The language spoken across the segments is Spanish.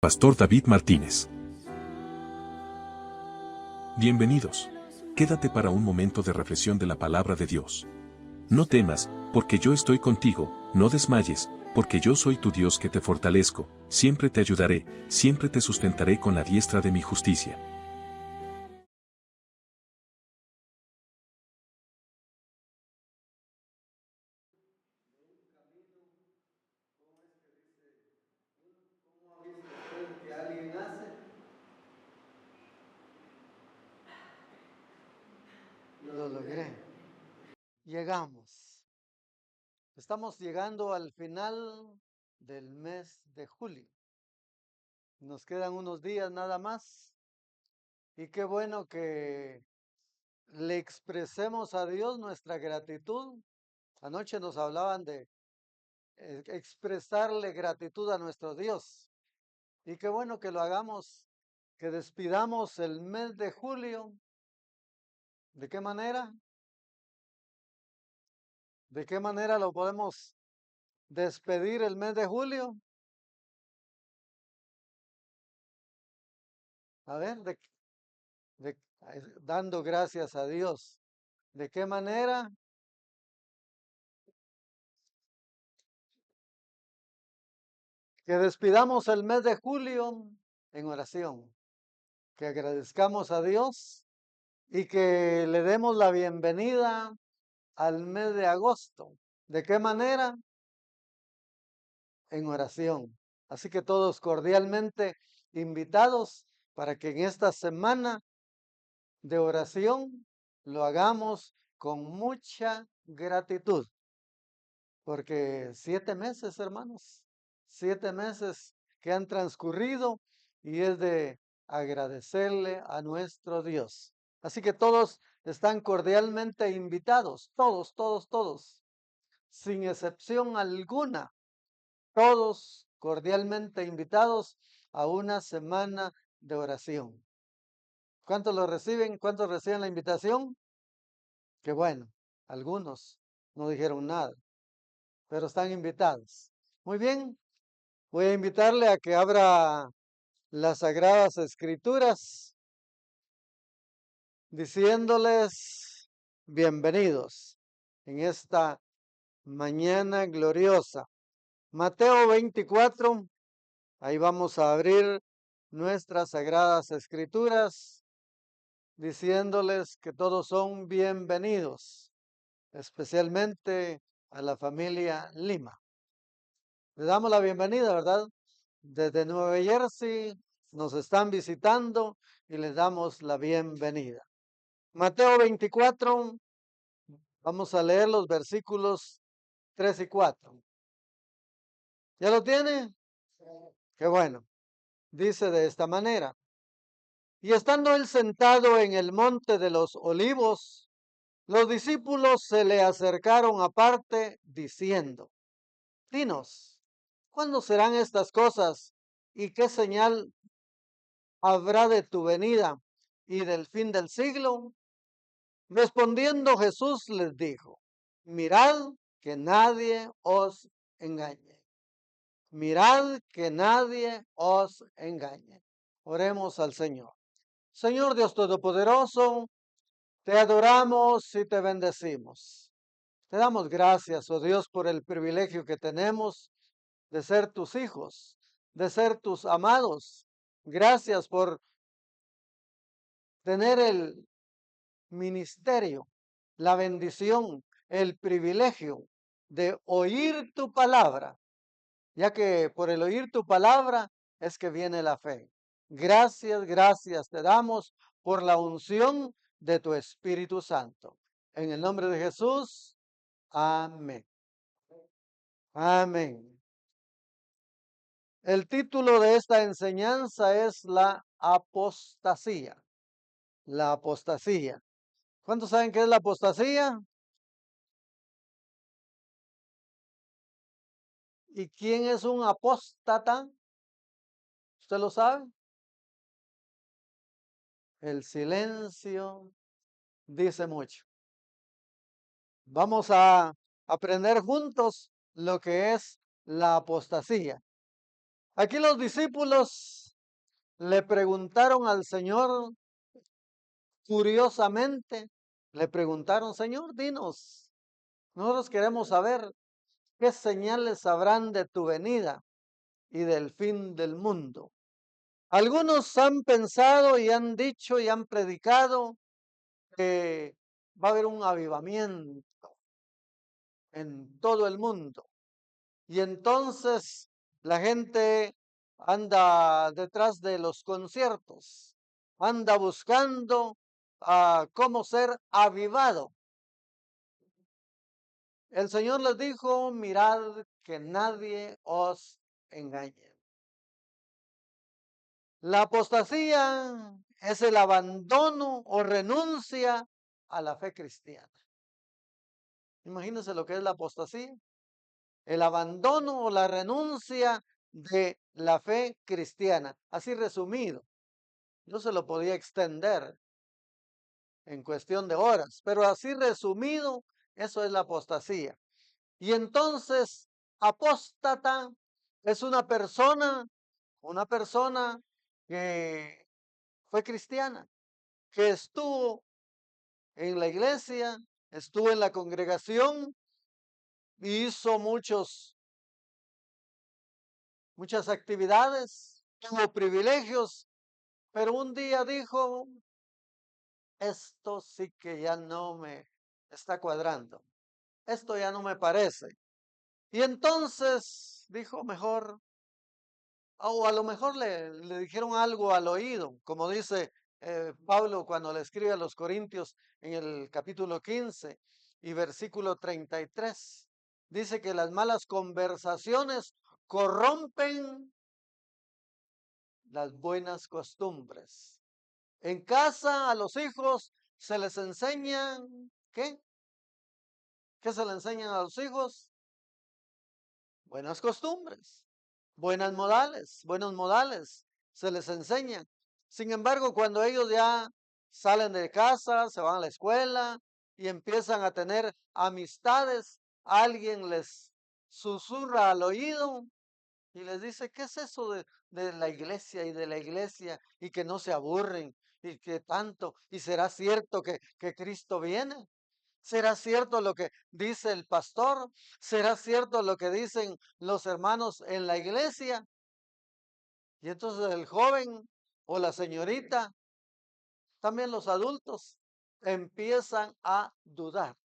Pastor David Martínez. Bienvenidos. Quédate para un momento de reflexión de la palabra de Dios. No temas, porque yo estoy contigo, no desmayes, porque yo soy tu Dios que te fortalezco, siempre te ayudaré, siempre te sustentaré con la diestra de mi justicia. Que alguien hace, lo logré. Llegamos. Estamos llegando al final del mes de julio. Nos quedan unos días nada más. Y qué bueno que le expresemos a Dios nuestra gratitud. Anoche nos hablaban de expresarle gratitud a nuestro Dios. Y qué bueno que lo hagamos, que despidamos el mes de julio. ¿De qué manera? ¿De qué manera lo podemos despedir el mes de julio? A ver, dando gracias a Dios. ¿De qué manera? Que despidamos el mes de julio en oración, que agradezcamos a Dios y que le demos la bienvenida al mes de agosto. ¿De qué manera? En oración. Así que todos cordialmente invitados para que en esta semana de oración lo hagamos con mucha gratitud. Porque 7 meses, hermanos, 7 meses que han transcurrido y es de agradecerle a nuestro Dios. Así que todos están cordialmente invitados, todos, todos, todos, sin excepción alguna, todos cordialmente invitados a una semana de oración. ¿Cuántos lo reciben? ¿Cuántos reciben la invitación? Qué bueno, algunos no dijeron nada, pero están invitados. Muy bien, voy a invitarle a que abra las Sagradas Escrituras, diciéndoles bienvenidos en esta mañana gloriosa. Mateo 24, ahí vamos a abrir nuestras Sagradas Escrituras, diciéndoles que todos son bienvenidos, especialmente a la familia Lima. Le damos la bienvenida, ¿verdad? Desde Nueva Jersey nos están visitando y les damos la bienvenida. Mateo 24, vamos a leer los versículos 3 y 4. ¿Ya lo tiene? Qué bueno. Dice de esta manera. Y estando él sentado en el monte de los olivos, los discípulos se le acercaron aparte diciendo, dinos, ¿cuándo serán estas cosas y qué señal habrá de tu venida y del fin del siglo? Respondiendo Jesús les dijo, mirad que nadie os engañe. Mirad que nadie os engañe. Oremos al Señor. Señor Dios Todopoderoso, te adoramos y te bendecimos. Te damos gracias, oh Dios, por el privilegio que tenemos de ser tus hijos, de ser tus amados. Gracias por tener el ministerio, la bendición, el privilegio de oír tu palabra, ya que por el oír tu palabra es que viene la fe. Gracias, gracias te damos por la unción de tu Espíritu Santo. En el nombre de Jesús, amén. Amén. El título de esta enseñanza es la apostasía. La apostasía. ¿Cuántos saben qué es la apostasía? ¿Y quién es un apóstata? ¿Usted lo sabe? El silencio dice mucho. Vamos a aprender juntos lo que es la apostasía. Aquí los discípulos le preguntaron al Señor, curiosamente, le preguntaron, Señor, dinos, nosotros queremos saber qué señales habrán de tu venida y del fin del mundo. Algunos han pensado y han dicho y han predicado que va a haber un avivamiento en todo el mundo. Y entonces la gente anda detrás de los conciertos, anda buscando cómo ser avivado. El Señor les dijo, mirad que nadie os engañe. La apostasía es el abandono o renuncia a la fe cristiana. Imagínense lo que es la apostasía, el abandono o la renuncia de la fe cristiana. Así resumido, yo se lo podía extender en cuestión de horas, pero así resumido, eso es la apostasía. Y entonces, apóstata es una persona que fue cristiana, que estuvo en la iglesia, estuvo en la congregación, hizo muchas actividades, tuvo privilegios, pero un día dijo, esto sí que ya no me está cuadrando, esto ya no me parece. Y entonces dijo, mejor, o a lo mejor le dijeron algo al oído, como dice Pablo cuando le escribe a los Corintios en el capítulo 15 y versículo 33. Dice que las malas conversaciones corrompen las buenas costumbres. En casa a los hijos se les enseñan, ¿qué? ¿Qué se le enseñan a los hijos? Buenas costumbres, buenos modales, se les enseña. Sin embargo, cuando ellos ya salen de casa, se van a la escuela y empiezan a tener amistades, alguien les susurra al oído y les dice, ¿qué es eso de la iglesia y de la iglesia? Y que no se aburren y que tanto, y será cierto que Cristo viene. ¿Será cierto lo que dice el pastor? ¿Será cierto lo que dicen los hermanos en la iglesia? Y entonces el joven o la señorita, también los adultos, empiezan a dudar,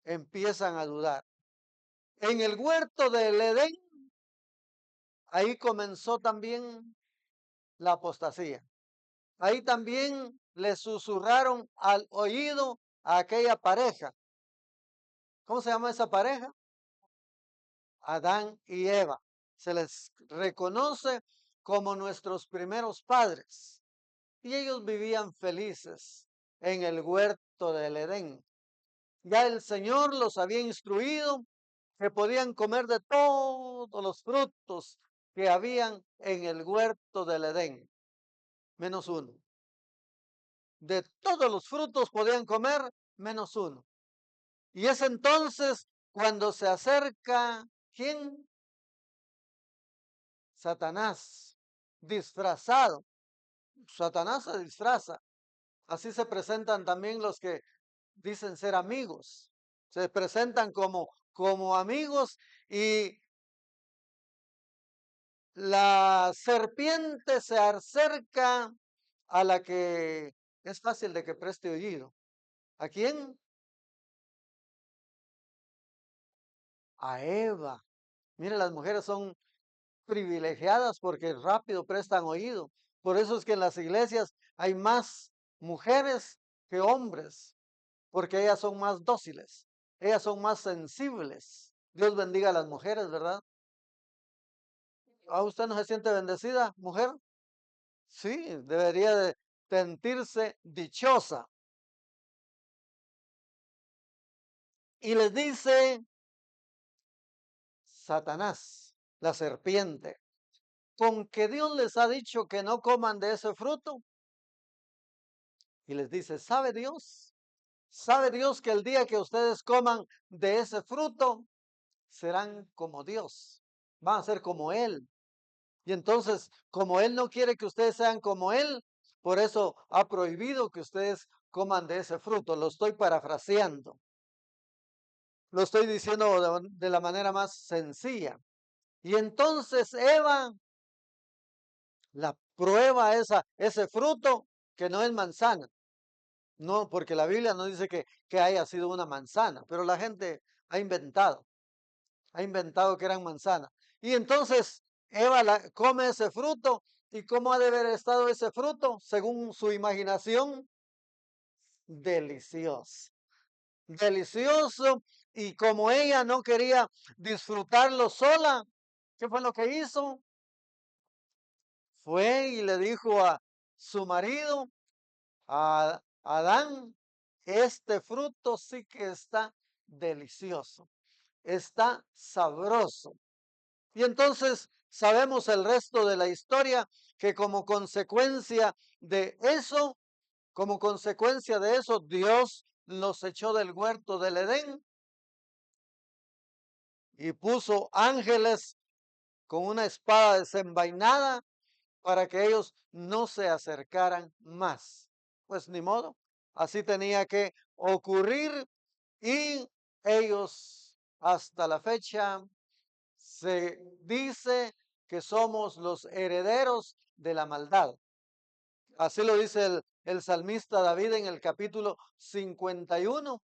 empiezan a dudar. En el huerto del Edén, ahí comenzó también la apostasía. Ahí también le susurraron al oído a aquella pareja. ¿Cómo se llama esa pareja? Adán y Eva. Se les reconoce como nuestros primeros padres. Y ellos vivían felices en el huerto del Edén. Ya el Señor los había instruido que podían comer de todos los frutos que habían en el huerto del Edén, menos uno. De todos los frutos podían comer, menos uno. Y es entonces cuando se acerca, ¿quién? Satanás, disfrazado. Satanás se disfraza. Así se presentan también los que dicen ser amigos. Se presentan como amigos y la serpiente se acerca a la que es fácil de que preste oído. ¿A quién? A Eva. Mire, las mujeres son privilegiadas porque rápido prestan oído. Por eso es que en las iglesias hay más mujeres que hombres, porque ellas son más dóciles, ellas son más sensibles. Dios bendiga a las mujeres, ¿verdad? ¿A usted no se siente bendecida, mujer? Sí, debería de sentirse dichosa. Y les dice Satanás, la serpiente, con que Dios les ha dicho que no coman de ese fruto. Y les dice, ¿sabe Dios? ¿Sabe Dios que el día que ustedes coman de ese fruto, serán como Dios? Van a ser como Él. Y entonces, como Él no quiere que ustedes sean como Él, por eso ha prohibido que ustedes coman de ese fruto. Lo estoy parafraseando. Lo estoy diciendo de la manera más sencilla. Y entonces Eva la prueba ese fruto que no es manzana. No, porque la Biblia no dice que haya sido una manzana, pero la gente ha inventado que eran manzanas. Y entonces Eva come ese fruto. ¿Y cómo ha de haber estado ese fruto? Según su imaginación, delicioso. Delicioso. Y como ella no quería disfrutarlo sola, ¿qué fue lo que hizo? Fue y le dijo a su marido, a Adán, este fruto sí que está delicioso, está sabroso. Y entonces sabemos el resto de la historia, que como consecuencia de eso, Dios los echó del huerto del Edén y puso ángeles con una espada desenvainada para que ellos no se acercaran más. Pues ni modo, así tenía que ocurrir y ellos hasta la fecha se dice que somos los herederos de la maldad. Así lo dice el salmista David en el capítulo 51,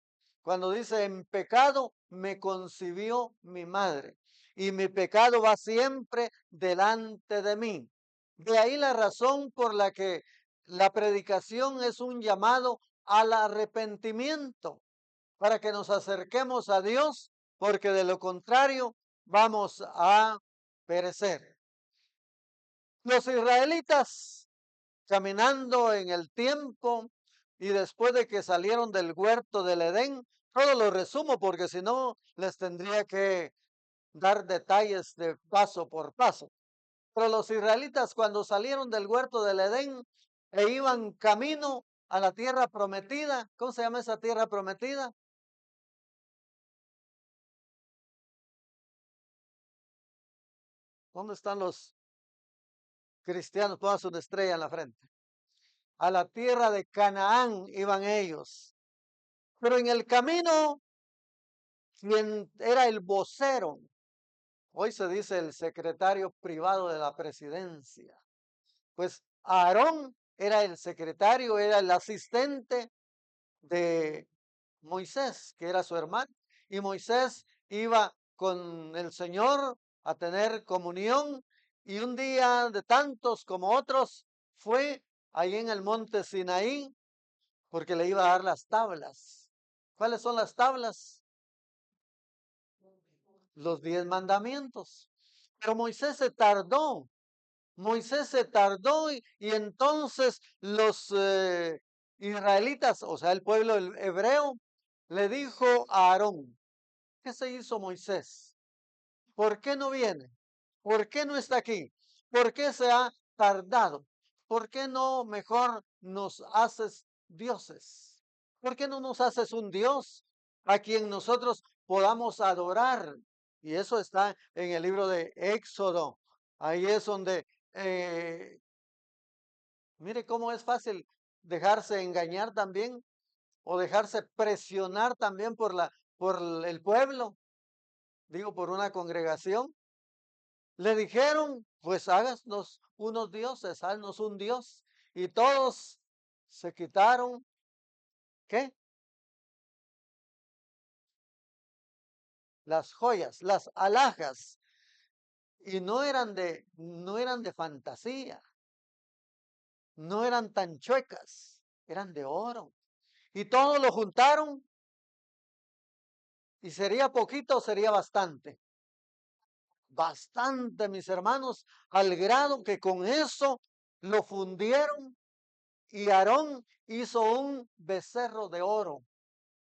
cuando dice, en pecado me concibió mi madre y mi pecado va siempre delante de mí. De ahí la razón por la que la predicación es un llamado al arrepentimiento, para que nos acerquemos a Dios, porque de lo contrario vamos a perecer. Los israelitas caminando en el tiempo y después de que salieron del huerto del Edén, todo lo resumo porque si no les tendría que dar detalles de paso por paso. Pero los israelitas cuando salieron del huerto del Edén e iban camino a la tierra prometida, ¿cómo se llama esa tierra prometida? ¿Dónde están los cristianos? Pongan una estrella en la frente. A la tierra de Canaán iban ellos. Pero en el camino, quien era el vocero, hoy se dice el secretario privado de la presidencia, pues Aarón era el secretario, era el asistente de Moisés, que era su hermano, y Moisés iba con el Señor a tener comunión, y un día de tantos como otros fue ahí en el monte Sinaí, porque le iba a dar las tablas. ¿Cuáles son las tablas? Los 10 mandamientos. Pero Moisés se tardó y entonces los israelitas, o sea, el pueblo hebreo, le dijo a Aarón, ¿qué se hizo Moisés? ¿Por qué no viene? ¿Por qué no está aquí? ¿Por qué se ha tardado? ¿Por qué no mejor nos haces dioses? ¿Por qué no nos haces un Dios a quien nosotros podamos adorar? Y eso está en el libro de Éxodo. Ahí es donde, mire cómo es fácil dejarse engañar también o dejarse presionar también por el pueblo, digo, por una congregación. Le dijeron, pues háganos unos dioses, haznos un dios. Y todos se quitaron, ¿qué? Las joyas, las alhajas. Y no eran de fantasía, no eran tan chuecas, eran de oro. Y todos lo juntaron y sería poquito o sería bastante. Bastante, mis hermanos, al grado que con eso lo fundieron y Aarón hizo un becerro de oro.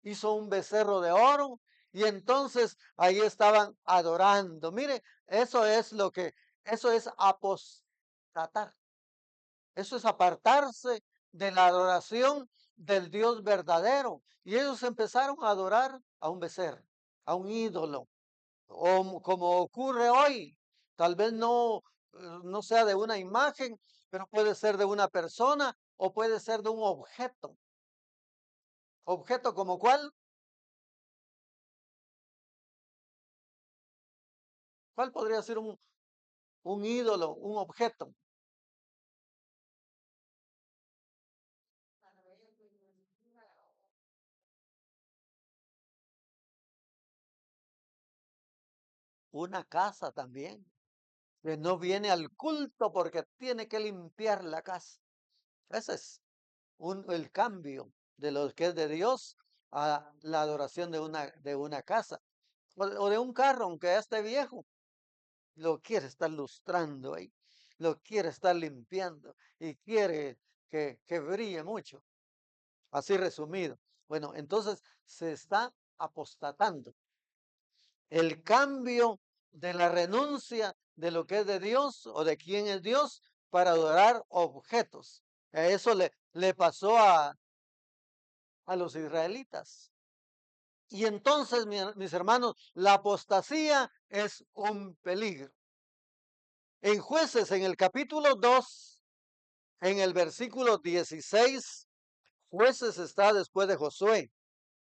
Hizo un becerro de oro y entonces ahí estaban adorando. Mire, eso es apostatar. Eso es apartarse de la adoración del Dios verdadero. Y ellos empezaron a adorar a un becerro, a un ídolo, o como ocurre hoy. Tal vez no no sea de una imagen, pero puede ser de una persona o puede ser de un objeto. ¿Objeto como cuál? ¿Cuál podría ser un ídolo, un objeto? Una casa también, que no viene al culto porque tiene que limpiar la casa. Ese es el cambio de lo que es de Dios a la adoración de una casa. O de un carro, aunque ya esté viejo, lo quiere estar lustrando ahí, lo quiere estar limpiando y quiere que brille mucho. Así resumido. Bueno, entonces se está apostatando. El cambio de la renuncia de lo que es de Dios o de quién es Dios para adorar objetos. Eso le pasó a los israelitas. Y entonces, mis hermanos, la apostasía es un peligro. En Jueces, en el capítulo 2, en el versículo 16, Jueces está después de Josué.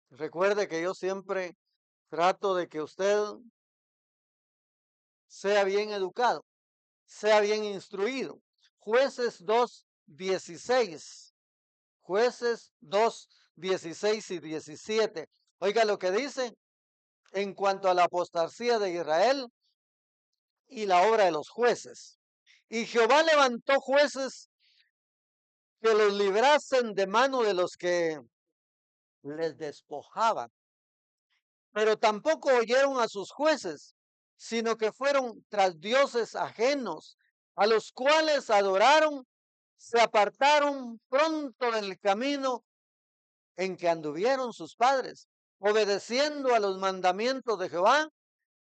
Recuerde que yo siempre trato de que usted sea bien educado, sea bien instruido. Jueces 2:16. Jueces 2:16 y 17. Oiga lo que dice en cuanto a la apostasía de Israel y la obra de los jueces. Y Jehová levantó jueces que los librasen de mano de los que les despojaban. Pero tampoco oyeron a sus jueces, sino que fueron tras dioses ajenos, a los cuales adoraron, se apartaron pronto del camino en que anduvieron sus padres, obedeciendo a los mandamientos de Jehová.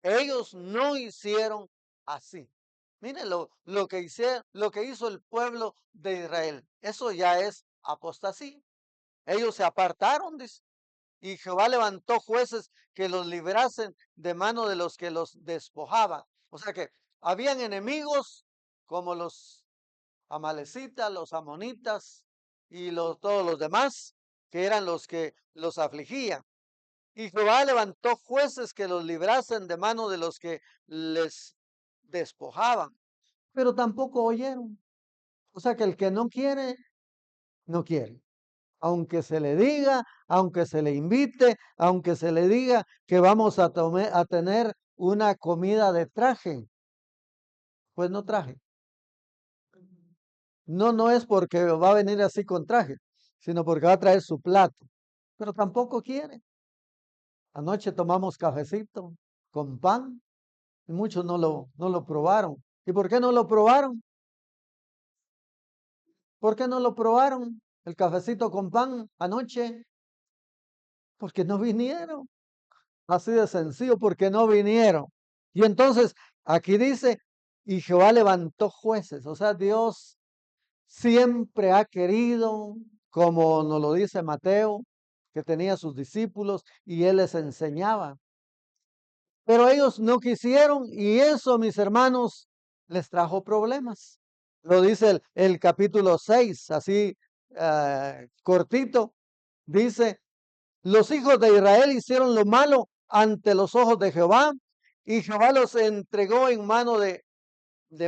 Ellos no hicieron así. Miren lo que hizo el pueblo de Israel. Eso ya es apostasía. Ellos se apartaron, dice, y Jehová levantó jueces que los librasen de mano de los que los despojaban. O sea que habían enemigos como los amalecitas, los amonitas y todos los demás, que eran los que los afligían. Y Jehová levantó jueces que los librasen de mano de los que les despojaban. Pero tampoco oyeron. O sea que el que no quiere, no quiere. Aunque se le diga, aunque se le invite, aunque se le diga que vamos a tener una comida de traje, pues no traje. No, no es porque va a venir así con traje, sino porque va a traer su plato. Pero tampoco quiere. Anoche tomamos cafecito con pan y muchos no lo probaron. ¿Y por qué no lo probaron? ¿Por qué no lo probaron? El cafecito con pan anoche, porque no vinieron. Así de sencillo, porque no vinieron. Y entonces aquí dice, y Jehová levantó jueces. O sea, Dios siempre ha querido, como nos lo dice Mateo, que tenía sus discípulos y él les enseñaba. Pero ellos no quisieron y eso, mis hermanos, les trajo problemas. Lo dice el capítulo 6, así cortito. Dice, los hijos de Israel hicieron lo malo ante los ojos de Jehová y Jehová los entregó en mano de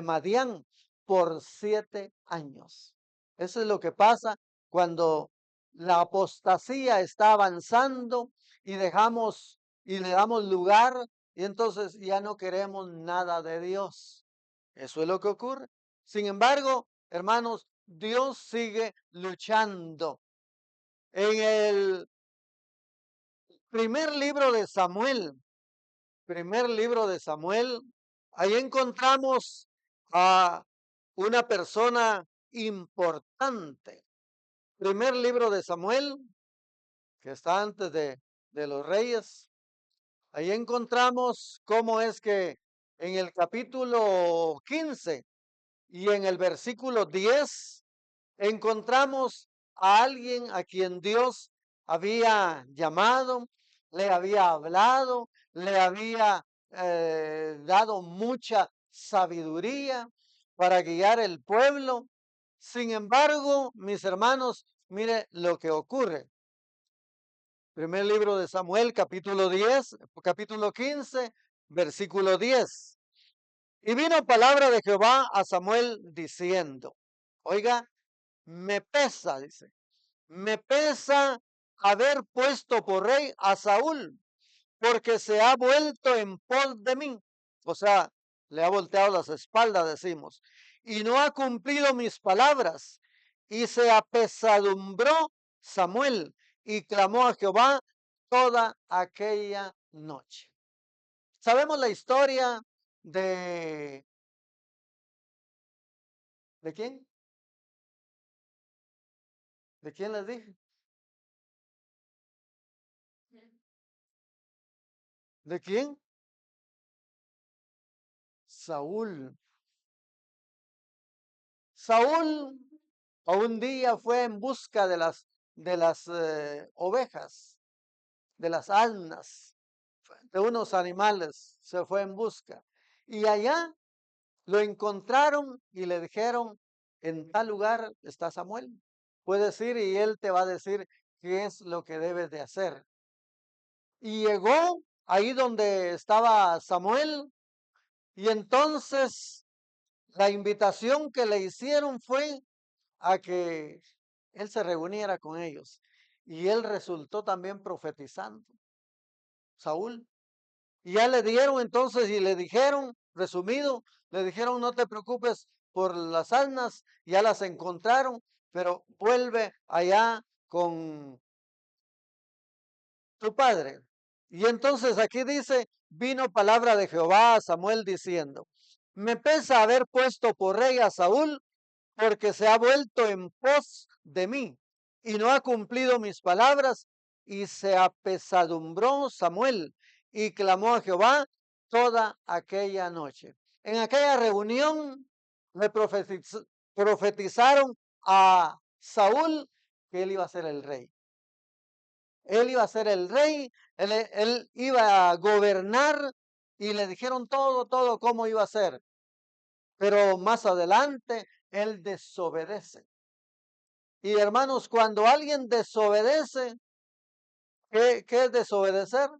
Madián por 7 años. Eso es lo que pasa cuando la apostasía está avanzando y dejamos y le damos lugar y entonces ya no queremos nada de Dios. Eso es lo que ocurre. Sin embargo, hermanos, Dios sigue luchando. En el primer libro de Samuel, ahí encontramos a una persona importante. Primer libro de Samuel, que está antes de los reyes. Ahí encontramos cómo es que en el capítulo 15 y en el versículo 10 encontramos a alguien a quien Dios había llamado, le había hablado, le había dado mucha sabiduría para guiar el pueblo. Sin embargo, mis hermanos, mire lo que ocurre. Primer libro de Samuel, capítulo 10, capítulo 15, versículo 10. Y vino palabra de Jehová a Samuel diciendo, oiga, me pesa, dice, me pesa haber puesto por rey a Saúl, porque se ha vuelto en pos de mí. O sea, le ha volteado las espaldas, decimos, y no ha cumplido mis palabras. Y se apesadumbró Samuel y clamó a Jehová toda aquella noche. Sabemos la historia ¿de quién? ¿De quién les dije? ¿De quién? Saúl. Saúl un día fue en busca de las ovejas, de las asnas, de unos animales, se fue en busca. Y allá lo encontraron y le dijeron, en tal lugar está Samuel. Puedes ir y él te va a decir qué es lo que debes de hacer. Y llegó ahí donde estaba Samuel y entonces la invitación que le hicieron fue a que él se reuniera con ellos. Y él resultó también profetizando, Saúl. Y ya le dieron entonces y le dijeron, resumido, le dijeron, no te preocupes por las asnas, ya las encontraron, pero vuelve allá con tu padre. Y entonces aquí dice, vino palabra de Jehová a Samuel diciendo, me pesa haber puesto por rey a Saúl, porque se ha vuelto en pos de mí y no ha cumplido mis palabras. Y se apesadumbró Samuel y clamó a Jehová toda aquella noche. En aquella reunión le profetizaron a Saúl que él iba a ser el rey. Él iba a ser el rey, él iba a gobernar y le dijeron todo cómo iba a ser. Pero más adelante él desobedece. Y hermanos, cuando alguien desobedece, ¿qué es desobedecer?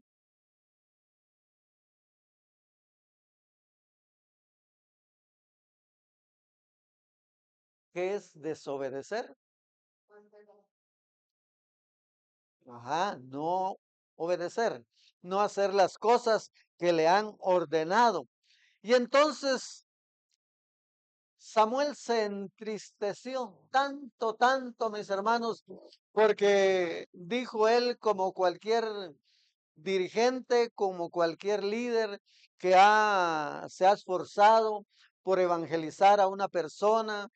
¿Qué es desobedecer? Ajá, no obedecer, no hacer las cosas que le han ordenado. Y entonces Samuel se entristeció tanto, mis hermanos, porque dijo él como cualquier dirigente, como cualquier líder se ha esforzado por evangelizar a una persona,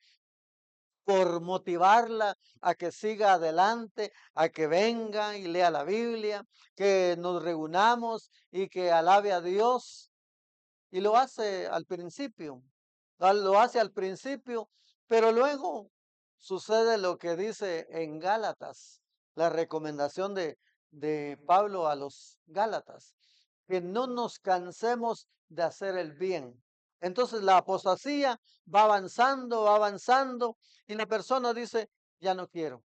por motivarla a que siga adelante, a que venga y lea la Biblia, que nos reunamos y que alabe a Dios. Y lo hace al principio, lo hace al principio, pero luego sucede lo que dice en Gálatas, la recomendación de Pablo a los Gálatas, que no nos cansemos de hacer el bien. Entonces la apostasía va avanzando y la persona dice, ya no quiero.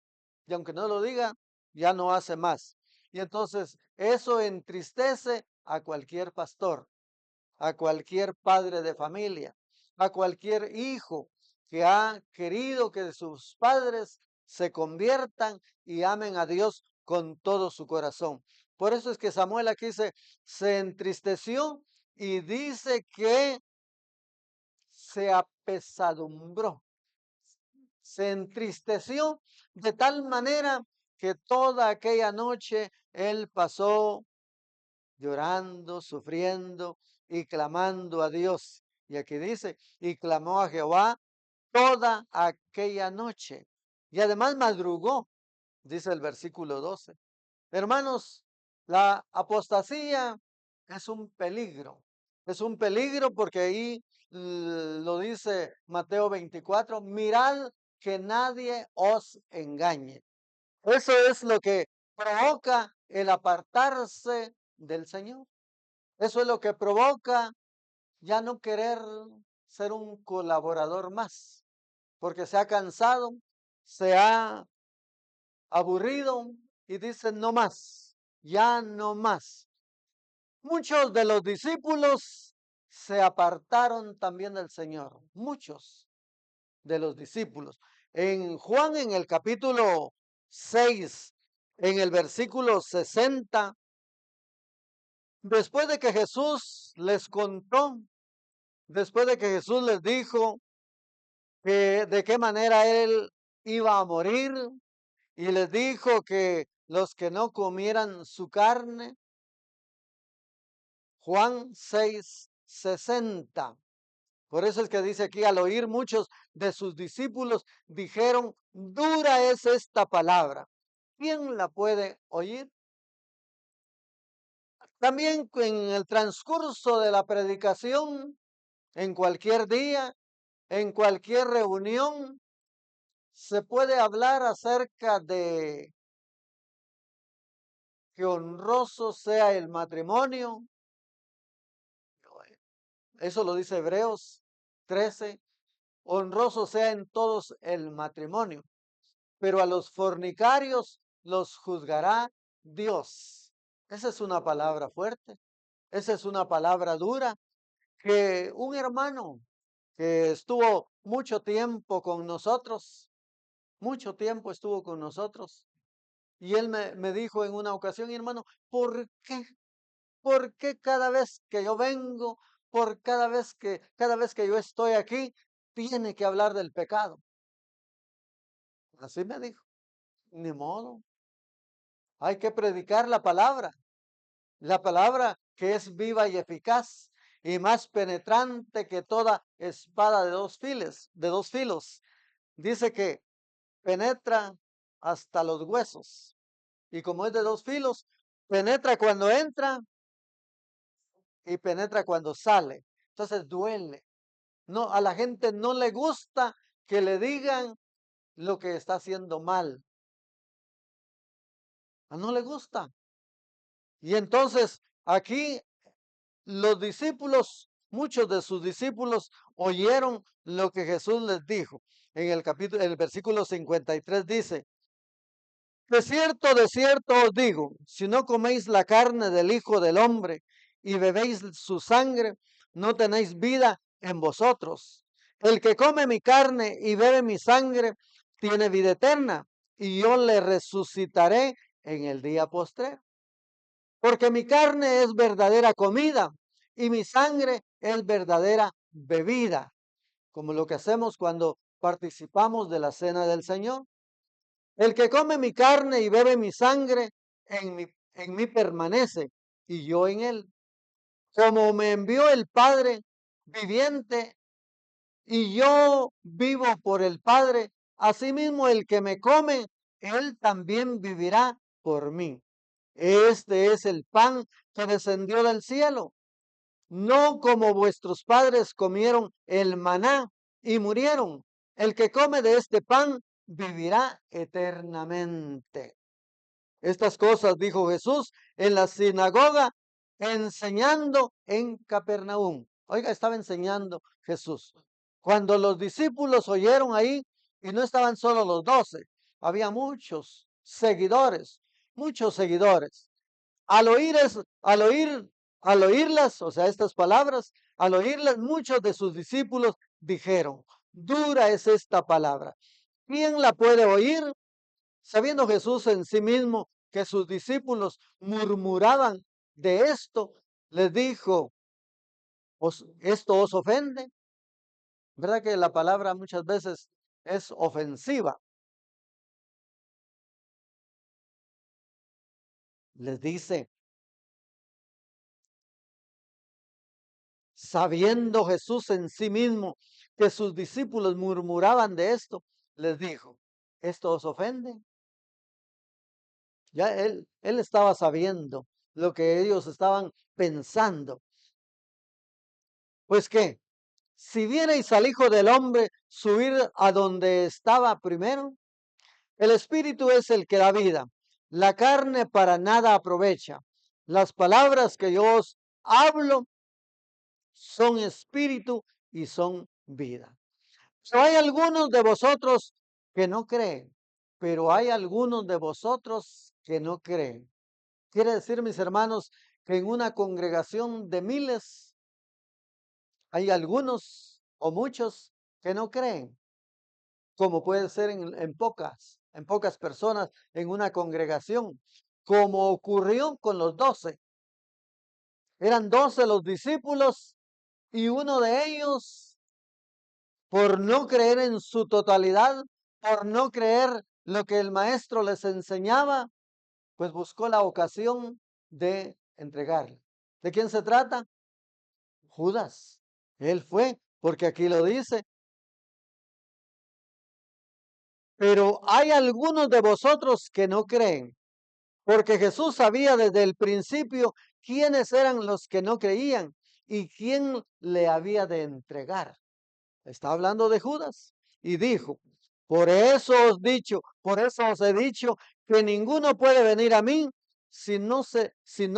Y aunque no lo diga, ya no hace más. Y entonces eso entristece a cualquier pastor, a cualquier padre de familia, a cualquier hijo que ha querido que sus padres se conviertan y amen a Dios con todo su corazón. Por eso es que Samuel aquí se entristeció y dice que se apesadumbró, se entristeció de tal manera que toda aquella noche él pasó llorando, sufriendo y clamando a Dios. Y aquí dice, y clamó a Jehová toda aquella noche. Y además madrugó, dice el versículo 12. Hermanos, la apostasía es un peligro. Es un peligro porque ahí lo dice Mateo 24, mirad que nadie os engañe. Eso es lo que provoca el apartarse del Señor. Eso es lo que provoca ya no querer ser un colaborador más, porque se ha cansado, se ha aburrido y dice no más, ya no más. Muchos de los discípulos se apartaron también del Señor, muchos de los discípulos. En Juan, en el capítulo 6, en el versículo 60, después de que Jesús les contó, después de que Jesús les dijo que de qué manera él iba a morir y les dijo que los que no comieran su carne, Juan 6:60. Por eso es que dice aquí, al oír muchos de sus discípulos, dijeron, dura es esta palabra. ¿Quién la puede oír? También en el transcurso de la predicación, en cualquier día, en cualquier reunión, se puede hablar acerca de que honroso sea el matrimonio. Eso lo dice Hebreos 13. Honroso sea en todos el matrimonio, pero a los fornicarios los juzgará Dios. Esa es una palabra fuerte, esa es una palabra dura, que un hermano que estuvo mucho tiempo con nosotros, mucho tiempo estuvo con nosotros, y él me dijo en una ocasión, hermano, ¿por qué? ¿Por qué cada vez que yo vengo, por cada vez que yo estoy aquí, tiene que hablar del pecado? Así me dijo, ni modo, hay que predicar la palabra que es viva y eficaz y más penetrante que toda espada de dos filos. Dice que penetra hasta los huesos y como es de dos filos, penetra cuando entra y penetra cuando sale. Entonces duele. No, a la gente no le gusta que le digan lo que está haciendo mal. No le gusta. Y entonces aquí los discípulos, muchos de sus discípulos oyeron lo que Jesús les dijo. En el capítulo, el versículo 53 dice, de cierto os digo, si no coméis la carne del Hijo del Hombre y bebéis su sangre, no tenéis vida en vosotros. El que come mi carne y bebe mi sangre, tiene vida eterna, y yo le resucitaré en el día postrero. Porque mi carne es verdadera comida y mi sangre es verdadera bebida, como lo que hacemos cuando participamos de la cena del Señor. El que come mi carne y bebe mi sangre, en mí permanece y yo en él. Como me envió el Padre viviente y yo vivo por el Padre, asimismo el que me come, él también vivirá por mí. Este es el pan que descendió del cielo, no como vuestros padres comieron el maná y murieron. El que come de este pan vivirá eternamente. Estas cosas dijo Jesús en la sinagoga, enseñando en Capernaum. Oiga, estaba enseñando Jesús. Cuando los discípulos oyeron ahí, y no estaban solo los 12, había muchos seguidores. Al oír eso, al oírlas, o sea, estas palabras, al oírlas, muchos de sus discípulos dijeron, dura es esta palabra. ¿Quién la puede oír? Sabiendo Jesús en sí mismo que sus discípulos murmuraban de esto, les dijo, ¿esto os ofende? ¿Verdad que la palabra muchas veces es ofensiva? Les dice, sabiendo Jesús en sí mismo que sus discípulos murmuraban de esto, les dijo, ¿esto os ofende? Ya él estaba sabiendo lo que ellos estaban pensando. Pues qué, si vierais al Hijo del Hombre subir a donde estaba primero, el Espíritu es el que da vida, la carne para nada aprovecha. Las palabras que yo os hablo son espíritu y son vida. Pero hay algunos de vosotros que no creen, pero hay algunos de vosotros que no creen. Quiere decir, mis hermanos, que en una congregación de miles hay algunos o muchos que no creen, como puede ser en pocas personas en una congregación, como ocurrió con los 12. Eran 12 los discípulos y uno de ellos, por no creer en su totalidad, por no creer lo que el maestro les enseñaba, pues buscó la ocasión de entregarle. ¿De quién se trata? Judas. Él fue, porque aquí lo dice. Pero hay algunos de vosotros que no creen, porque Jesús sabía desde el principio quiénes eran los que no creían y quién le había de entregar. Está hablando de Judas y dijo, por eso os he dicho que ninguno puede venir a mí si no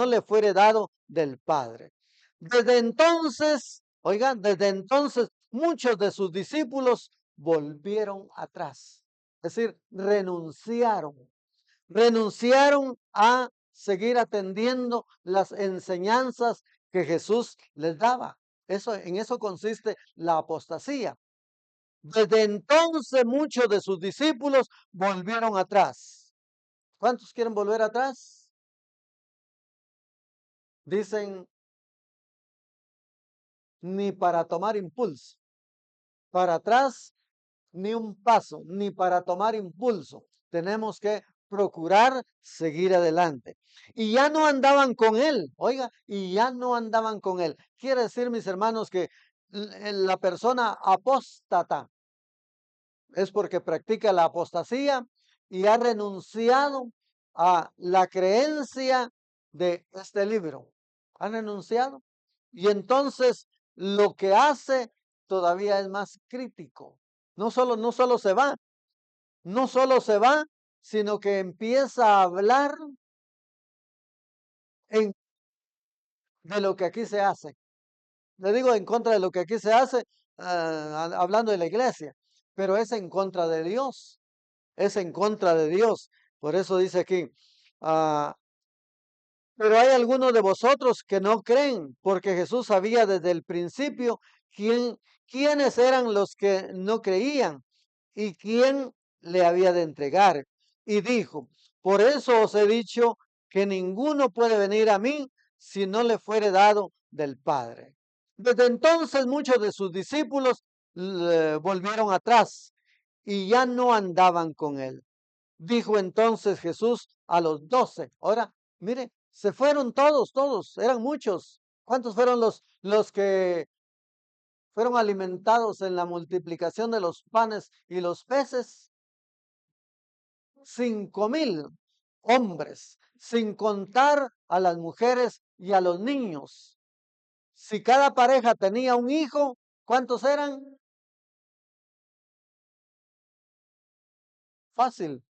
le fuere dado del Padre. Desde entonces, oigan, desde entonces muchos de sus discípulos volvieron atrás, es decir, renunciaron a seguir atendiendo las enseñanzas que Jesús les daba. En eso consiste la apostasía. Desde entonces muchos de sus discípulos volvieron atrás. ¿Cuántos quieren volver atrás? Dicen, ni para tomar impulso. Para atrás, ni un paso, ni para tomar impulso. Tenemos que procurar seguir adelante. Y ya no andaban con él, oiga, y ya no andaban con él. Quiere decir, mis hermanos, que la persona apóstata es porque practica la apostasía y ha renunciado a la creencia de este libro. Ha renunciado. Y entonces lo que hace todavía es más crítico. No solo se va, no solo se va, sino que empieza a hablar en, de lo que aquí se hace. Le digo en contra de lo que aquí se hace, hablando de la iglesia, pero es en contra de Dios, es en contra de Dios. Por eso dice aquí, ah, pero hay algunos de vosotros que no creen, porque Jesús sabía desde el principio quiénes eran los que no creían y quién le había de entregar. Y dijo, por eso os he dicho que ninguno puede venir a mí si no le fuere dado del Padre. Desde entonces muchos de sus discípulos volvieron atrás y ya no andaban con él. Dijo entonces Jesús a los 12. Ahora, mire, se fueron todos, eran muchos. ¿Cuántos fueron los que fueron alimentados en la multiplicación de los panes y los peces? 5,000 hombres, sin contar a las mujeres y a los niños. Si cada pareja tenía un hijo, ¿cuántos eran? Fácil.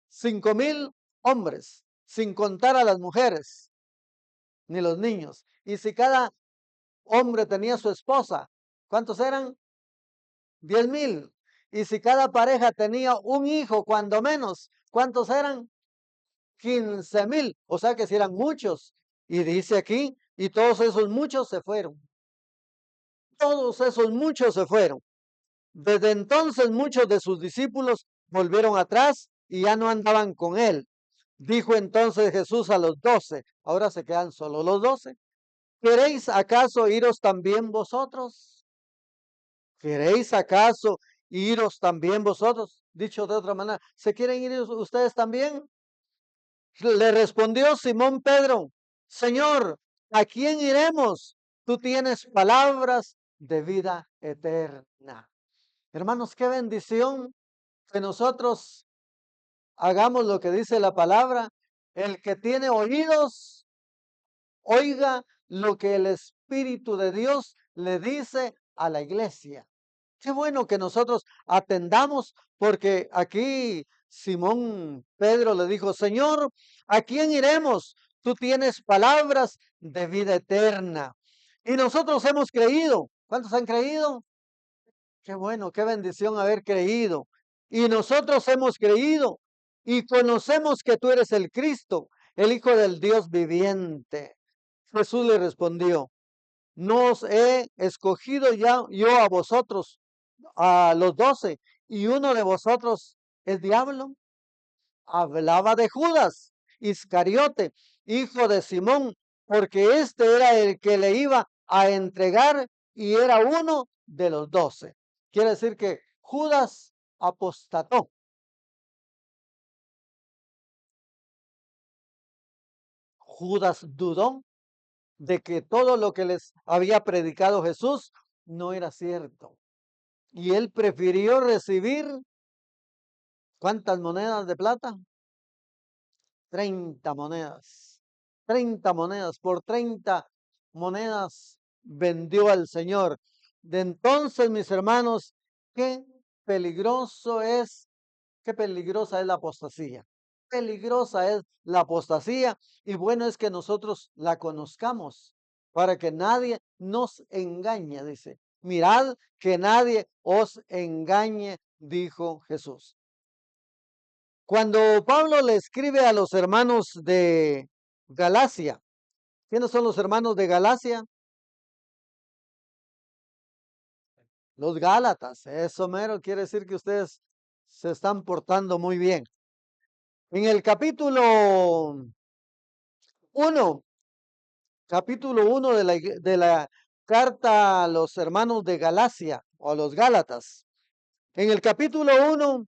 5,000 hombres, sin contar a las mujeres ni los niños. Y si cada hombre tenía su esposa, ¿cuántos eran? 10,000. Y si cada pareja tenía un hijo, cuando menos, ¿cuántos eran? 15,000. O sea que si eran muchos. Y dice aquí, y todos esos muchos se fueron. Todos esos muchos se fueron. Desde entonces muchos de sus discípulos volvieron atrás y ya no andaban con él. Dijo entonces Jesús a los 12, ahora se quedan solo los 12. ¿Queréis acaso iros también vosotros? ¿Queréis acaso iros también vosotros? Dicho de otra manera, ¿se quieren ir ustedes también? Le respondió Simón Pedro, Señor, ¿a quién iremos? Tú tienes palabras de vida eterna. Hermanos, qué bendición que nosotros hagamos lo que dice la palabra. El que tiene oídos, oiga lo que el Espíritu de Dios le dice a la iglesia. Qué bueno que nosotros atendamos, porque aquí Simón Pedro le dijo, Señor, ¿a quién iremos? Tú tienes palabras de vida eterna. Y nosotros hemos creído ¿Cuántos han creído? Qué bueno, qué bendición haber creído. Y nosotros hemos creído y conocemos que tú eres el Cristo, el Hijo del Dios viviente. Jesús le respondió, no os he escogido ya yo a vosotros, a los 12, y uno de vosotros es diablo. Hablaba de Judas Iscariote, hijo de Simón, porque este era el que le iba a entregar y era uno de los 12. Quiere decir que Judas apostató. Judas dudó de que todo lo que les había predicado Jesús no era cierto. Y él prefirió recibir, ¿cuántas monedas de plata? 30 monedas. 30 monedas. Por 30 monedas vendió al Señor. De entonces, mis hermanos, qué peligroso es, qué peligrosa es la apostasía. Peligrosa es la apostasía y bueno es que nosotros la conozcamos para que nadie nos engañe, dice. Mirad que nadie os engañe, dijo Jesús. Cuando Pablo le escribe a los hermanos de Galacia, ¿quiénes son los hermanos de Galacia? Los Gálatas. Eso mero quiere decir que ustedes se están portando muy bien. En el uno, capítulo 1 de la carta a los hermanos de Galacia o a los Gálatas. En el capítulo 1,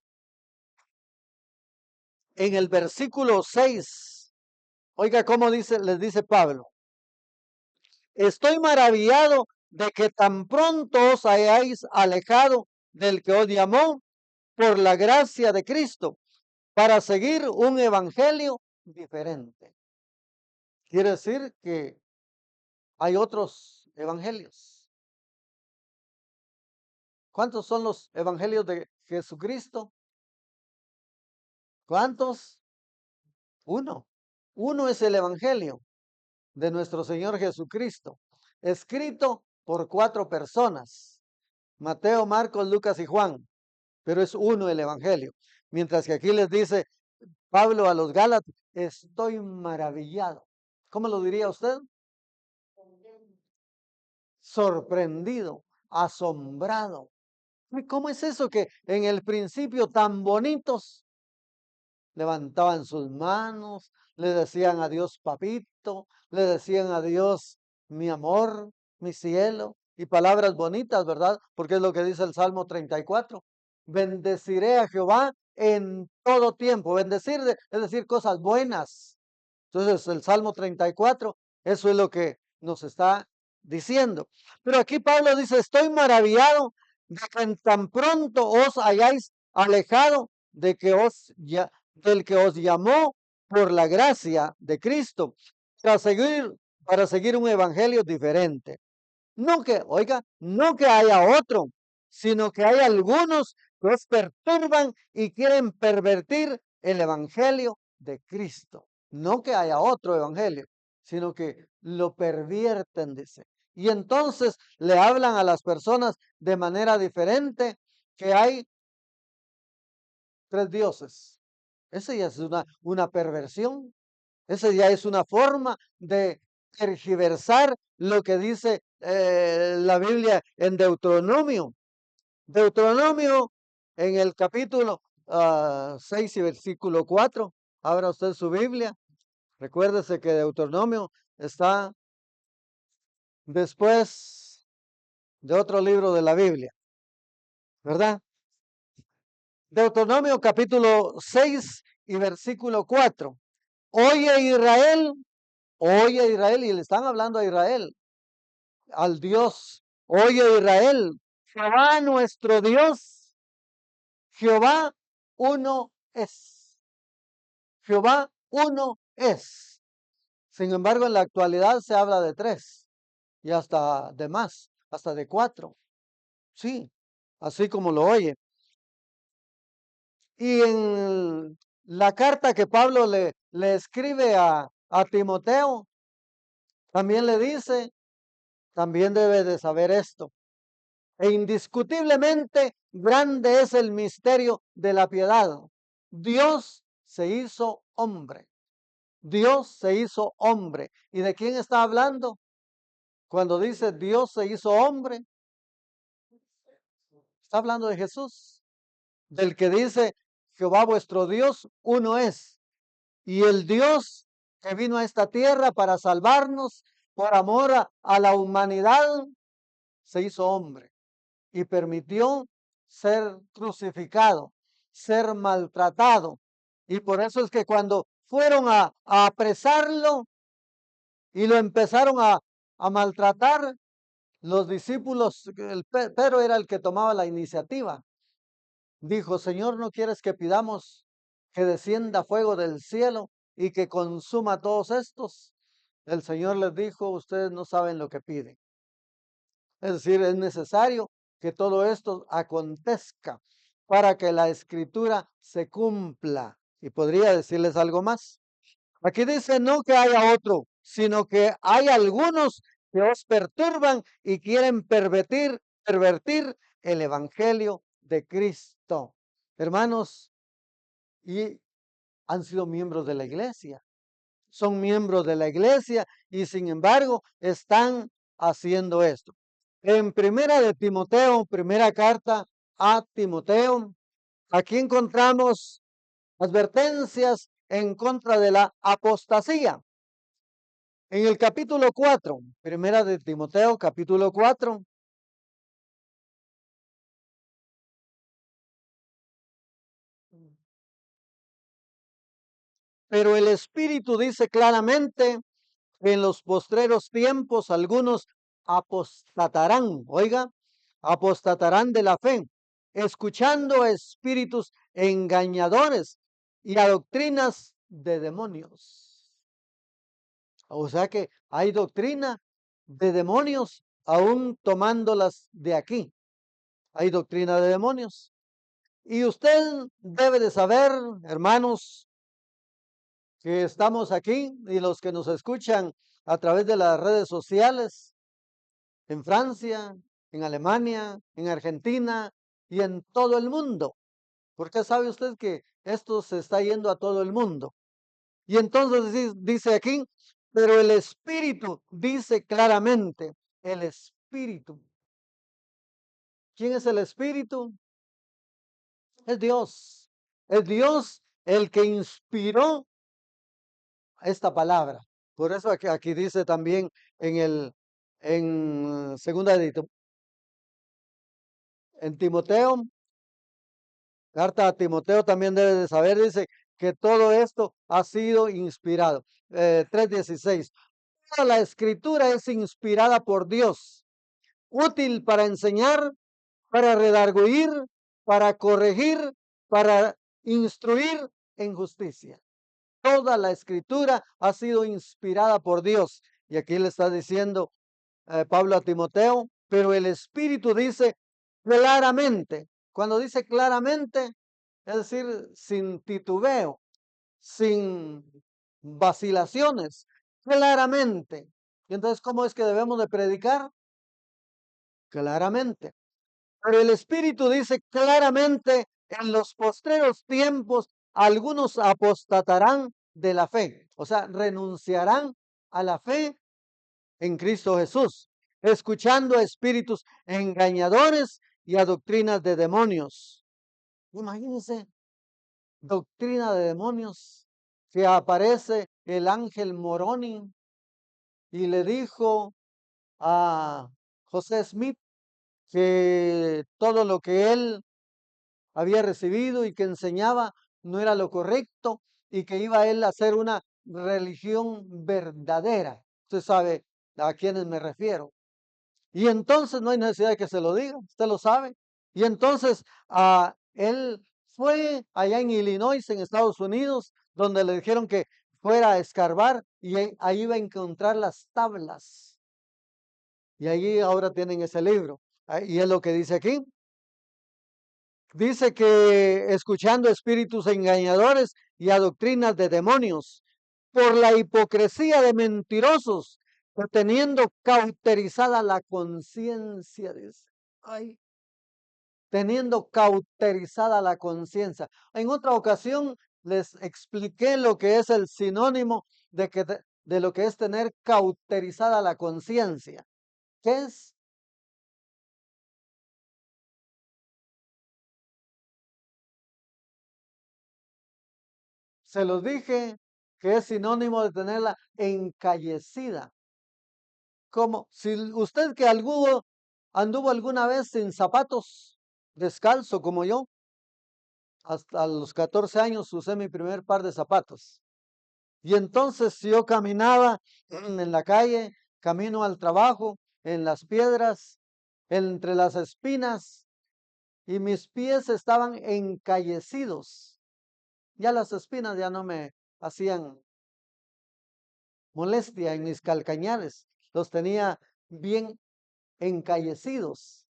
en el versículo 6, oiga cómo dice, les dice Pablo. Estoy maravillado de que tan pronto os hayáis alejado del que os llamó por la gracia de Cristo para seguir un evangelio diferente. Quiere decir que hay otros evangelios. ¿Cuántos son los evangelios de Jesucristo? ¿Cuántos? Uno. Uno es el evangelio de nuestro Señor Jesucristo, escrito por 4 personas: Mateo, Marcos, Lucas y Juan. Pero es uno el evangelio. Mientras que aquí les dice Pablo a los Gálatas, estoy maravillado. ¿Cómo lo diría usted? Sorprendido, asombrado. ¿Cómo es eso que en el principio tan bonitos levantaban sus manos, le decían adiós papito, le decían adiós mi amor, mi cielo, y palabras bonitas, ¿verdad? Porque es lo que dice el Salmo 34. Bendeciré a Jehová en todo tiempo. Bendecir es decir cosas buenas. Entonces el Salmo 34, eso es lo que nos está diciendo. Pero aquí Pablo dice, estoy maravillado de que tan pronto os hayáis alejado de que del que os llamó por la gracia de Cristo para seguir un evangelio diferente. No que, oiga, no que haya otro, sino que hay algunos que os perturban y quieren pervertir el evangelio de Cristo. No que haya otro evangelio, sino que lo pervierten, dice. Y entonces le hablan a las personas de manera diferente, que hay 3 dioses. Esa ya es una perversión. Esa ya es una forma de tergiversar lo que dice la Biblia en Deuteronomio. Deuteronomio en el capítulo 6 y versículo 4. Abra usted su Biblia. Recuérdese que Deuteronomio está después de otro libro de la Biblia, ¿verdad? Deuteronomio capítulo 6 y versículo 4. Oye Israel, y le están hablando a Israel, al Dios. Oye Israel, Jehová nuestro Dios, Jehová uno es. Jehová uno es. Sin embargo, en la actualidad se habla de 3 y hasta de más, hasta de 4. Sí, así como lo oye. Y en la carta que Pablo le escribe a Timoteo, también le dice, también debe de saber esto. E indiscutiblemente grande es el misterio de la piedad. Dios se hizo hombre. Dios se hizo hombre. ¿Y de quién está hablando? Cuando dice Dios se hizo hombre, está hablando de Jesús, del que dice Jehová vuestro Dios uno es. Y el Dios que vino a esta tierra para salvarnos por amor a la humanidad, se hizo hombre y permitió ser crucificado, ser maltratado. Y por eso es que cuando fueron a apresarlo y lo empezaron a maltratar, los discípulos, Pedro era el que tomaba la iniciativa. Dijo, Señor, ¿no quieres que pidamos que descienda fuego del cielo y que consuma a todos estos? El Señor les dijo, ustedes no saben lo que piden. Es decir, es necesario que todo esto acontezca para que la escritura se cumpla. Y podría decirles algo más. Aquí dice no que haya otro, sino que hay algunos que os perturban y quieren pervertir el evangelio de Cristo. Hermanos, y han sido miembros de la iglesia. Son miembros de la iglesia y sin embargo están haciendo esto. En primera de Timoteo, primera carta a Timoteo, aquí encontramos advertencias en contra de la apostasía. En el capítulo 4, primera de Timoteo, capítulo 4. Pero el Espíritu dice claramente que en los postreros tiempos algunos apostatarán, oiga, apostatarán de la fe, escuchando a espíritus engañadores y a doctrinas de demonios. O sea que hay doctrina de demonios aún tomándolas de aquí. Hay doctrina de demonios. Y usted debe de saber, hermanos, que estamos aquí y los que nos escuchan a través de las redes sociales, en Francia, en Alemania, en Argentina y en todo el mundo. Porque sabe usted que esto se está yendo a todo el mundo. Y entonces dice aquí, pero el Espíritu dice claramente, el Espíritu. ¿Quién es el Espíritu? Es Dios. Es Dios el que inspiró esta palabra. Por eso aquí dice también en segunda de en Timoteo, carta a Timoteo también debe de saber, dice que todo esto ha sido inspirado. 3:16. Toda la escritura es inspirada por Dios, útil para enseñar, para redarguir, para corregir, para instruir en justicia. Toda la escritura ha sido inspirada por Dios. Y aquí le está diciendo Pablo a Timoteo, pero el Espíritu dice claramente. Cuando dice claramente, es decir, sin titubeo, sin vacilaciones, claramente. Y entonces, ¿cómo es que debemos de predicar? Claramente. Pero el Espíritu dice claramente, en los postreros tiempos, algunos apostatarán de la fe, o sea, renunciarán a la fe en Cristo Jesús, escuchando a espíritus engañadores y a doctrinas de demonios. Imagínense, doctrina de demonios, que aparece el ángel Moroni y le dijo a José Smith que todo lo que él había recibido y que enseñaba no era lo correcto y que iba él a hacer una religión verdadera. Usted sabe a quiénes me refiero. Y entonces no hay necesidad de que se lo diga, usted lo sabe. Y entonces él fue allá en Illinois, en Estados Unidos, donde le dijeron que fuera a escarbar y ahí iba a encontrar las tablas. Y allí ahora tienen ese libro. Y es lo que dice aquí. Dice que escuchando espíritus engañadores y a doctrinas de demonios, por la hipocresía de mentirosos, teniendo cauterizada la conciencia. ay, teniendo cauterizada la conciencia. En otra ocasión les expliqué lo que es el sinónimo de lo que es tener cauterizada la conciencia. ¿Qué es? Se los dije que es sinónimo de tenerla encallecida. Como si usted que anduvo alguna vez sin zapatos, descalzo como yo, hasta los 14 años usé mi primer par de zapatos. Y entonces si yo caminaba en la calle, camino al trabajo, en las piedras, entre las espinas, y mis pies estaban encallecidos. Ya las espinas ya no me hacían molestia en mis calcañares, los tenía bien encallecidos.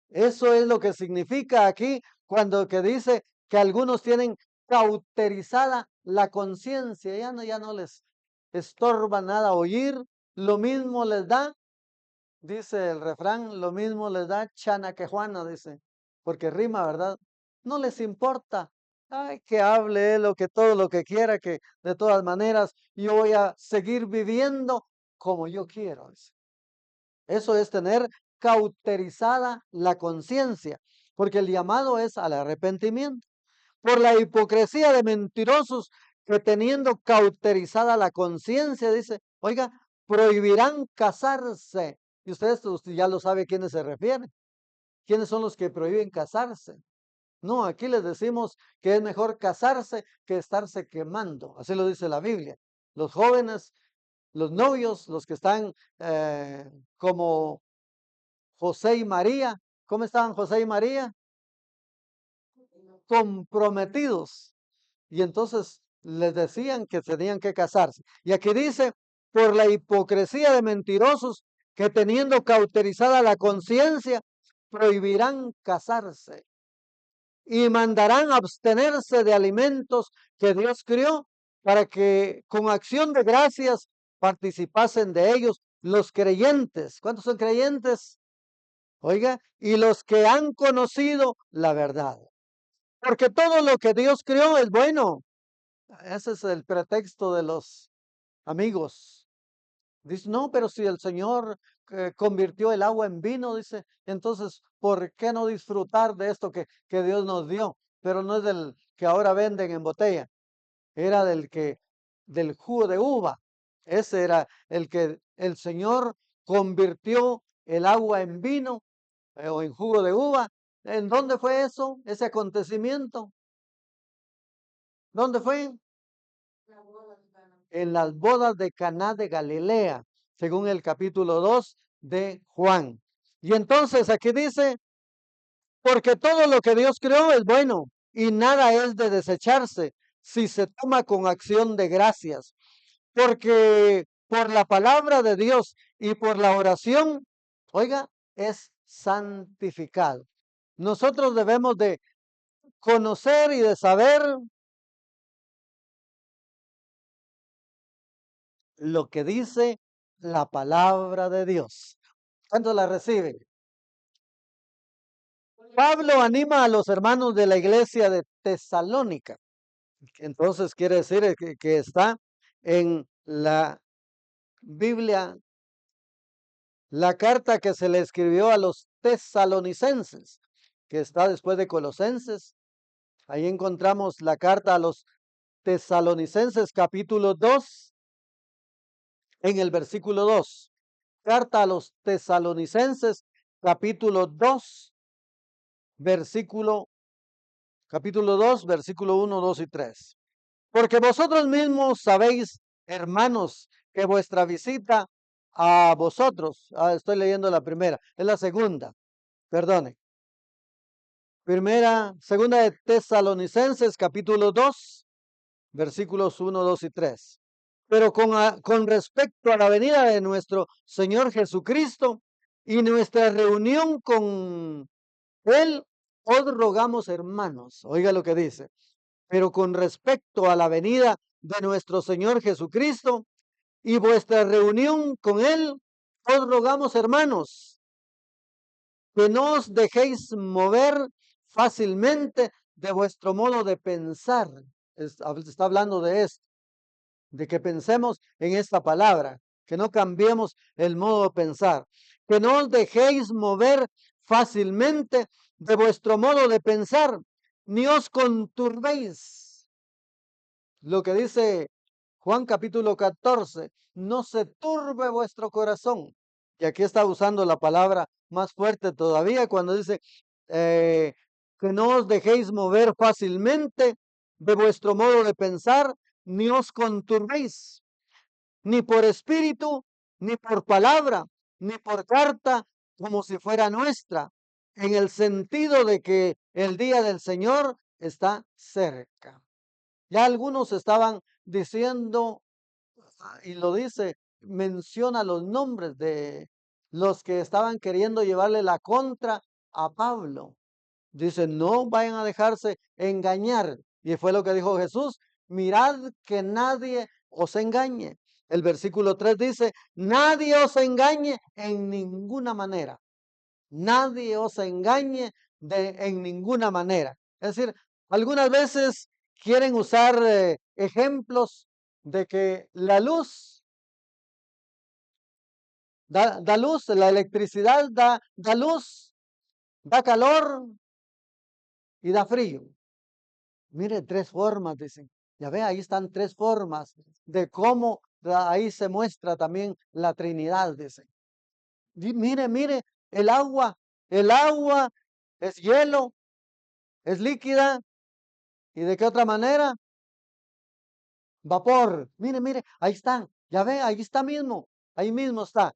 Eso es lo que significa aquí cuando que dice que algunos tienen cauterizada la conciencia, ya no les estorba nada oír, lo mismo les da, dice el refrán, lo mismo les da chana que Juana, dice, porque rima, ¿verdad? No les importa, ay, que hable lo que todo lo que quiera, que de todas maneras yo voy a seguir viviendo como yo quiero, dice. Eso es tener cauterizada la conciencia, porque el llamado es al arrepentimiento. Por la hipocresía de mentirosos que teniendo cauterizada la conciencia, dice, oiga, prohibirán casarse. Y usted ya lo sabe a quiénes se refieren. ¿Quiénes son los que prohíben casarse? No, aquí les decimos que es mejor casarse que estarse quemando. Así lo dice la Biblia. Los jóvenes, los novios, los que están como José y María. ¿Cómo estaban José y María? Comprometidos. Y entonces les decían que tenían que casarse. Y aquí dice, por la hipocresía de mentirosos que teniendo cauterizada la conciencia, prohibirán casarse y mandarán abstenerse de alimentos que Dios crió para que con acción de gracias participasen de ellos los creyentes. ¿Cuántos son creyentes? Oiga, y los que han conocido la verdad. Porque todo lo que Dios creó es bueno. Ese es el pretexto de los amigos. Dice, no, pero si el Señor convirtió el agua en vino, dice, entonces, ¿por qué no disfrutar de esto que Dios nos dio? Pero no es del que ahora venden en botella, era del jugo de uva. Ese era el que el Señor convirtió el agua en vino o en jugo de uva. ¿En dónde fue eso? Ese acontecimiento. ¿Dónde fue? En las bodas de Caná de Galilea, según el capítulo 2 de Juan. Y entonces aquí dice, porque todo lo que Dios creó es bueno y nada es de desecharse si se toma con acción de gracias, porque por la palabra de Dios y por la oración, oiga, es santificado. Nosotros debemos de conocer y de saber lo que dice la palabra de Dios. ¿Cuánto la reciben? Pablo anima a los hermanos de la iglesia de Tesalónica. Entonces quiere decir que está en la Biblia, la carta que se le escribió a los tesalonicenses, que está después de Colosenses. Ahí encontramos la carta a los tesalonicenses capítulo 2 en el versículo 2. Carta a los tesalonicenses capítulo 2 versículo capítulo 2 versículo 1, 2 y 3. Porque vosotros mismos sabéis, hermanos, que vuestra visita a vosotros, estoy leyendo la primera, es la segunda, perdone. Segunda de Tesalonicenses, capítulo 2, versículos 1, 2 y 3. Pero con respecto a la venida de nuestro Señor Jesucristo y nuestra reunión con Él, os rogamos, hermanos, oiga lo que dice, pero con respecto a la venida de nuestro Señor Jesucristo y vuestra reunión con Él, os rogamos, hermanos, que no os dejéis mover fácilmente de vuestro modo de pensar. Está hablando de esto, de que pensemos en esta palabra, que no cambiemos el modo de pensar, que no os dejéis mover fácilmente de vuestro modo de pensar, ni os conturbéis. Lo que dice Juan capítulo 14, no se turbe vuestro corazón. Y aquí está usando la palabra más fuerte todavía cuando dice eh, que no os dejéis mover fácilmente de vuestro modo de pensar, ni os conturbéis, ni por espíritu, ni por palabra, ni por carta, como si fuera nuestra, en el sentido de que el día del Señor está cerca. Ya algunos estaban diciendo, y lo dice, menciona los nombres de los que estaban queriendo llevarle la contra a Pablo. Dice, no vayan a dejarse engañar. Y fue lo que dijo Jesús, mirad que nadie os engañe. El versículo 3 dice, nadie os engañe en ninguna manera. Nadie os engañe en ninguna manera. Es decir, algunas veces quieren usar ejemplos de que la luz da luz, la electricidad da luz, da calor y da frío. Mire, tres formas, dicen. Ya ve, ahí están tres formas de cómo ahí se muestra también la Trinidad, dicen. Mire, mire, el agua es hielo, es líquida, ¿y de qué otra manera? Vapor. Mire, mire, ahí están. Ya ve, ahí está mismo. Ahí mismo está.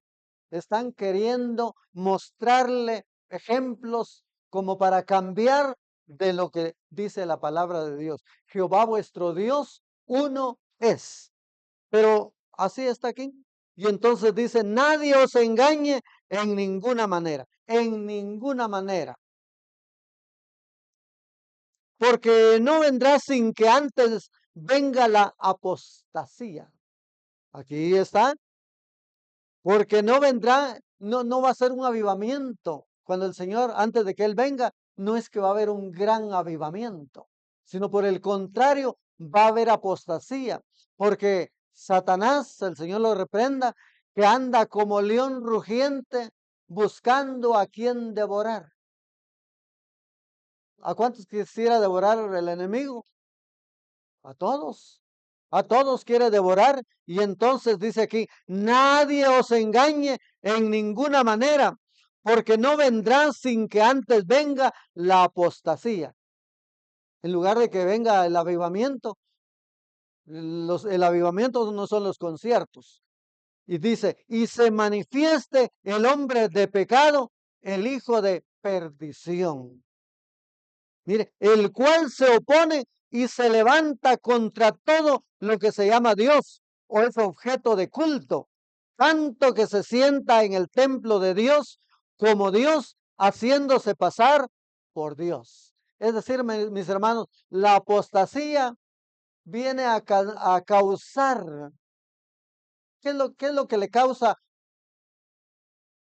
Están queriendo mostrarle ejemplos como para cambiar de lo que dice la palabra de Dios. Jehová vuestro Dios, uno es. Pero así está aquí. Y entonces dice, nadie os engañe en ninguna manera. En ninguna manera. Porque no vendrá sin que antes venga la apostasía. Aquí está, porque no vendrá, no va a ser un avivamiento. Cuando el Señor, antes de que Él venga, no es que va a haber un gran avivamiento, sino por el contrario, va a haber apostasía, porque Satanás, el Señor lo reprenda, que anda como león rugiente buscando a quien devorar. ¿A cuántos quisiera devorar el enemigo? A todos quiere devorar. Y entonces dice aquí, nadie os engañe en ninguna manera, porque no vendrá sin que antes venga la apostasía. En lugar de que venga el avivamiento, el avivamiento no son los conciertos. Y dice, y se manifieste el hombre de pecado, el hijo de perdición. Mire, el cual se opone y se levanta contra todo lo que se llama Dios o es objeto de culto, tanto que se sienta en el templo de Dios como Dios, haciéndose pasar por Dios. Es decir, mis hermanos, la apostasía viene a causar, qué es lo que le causa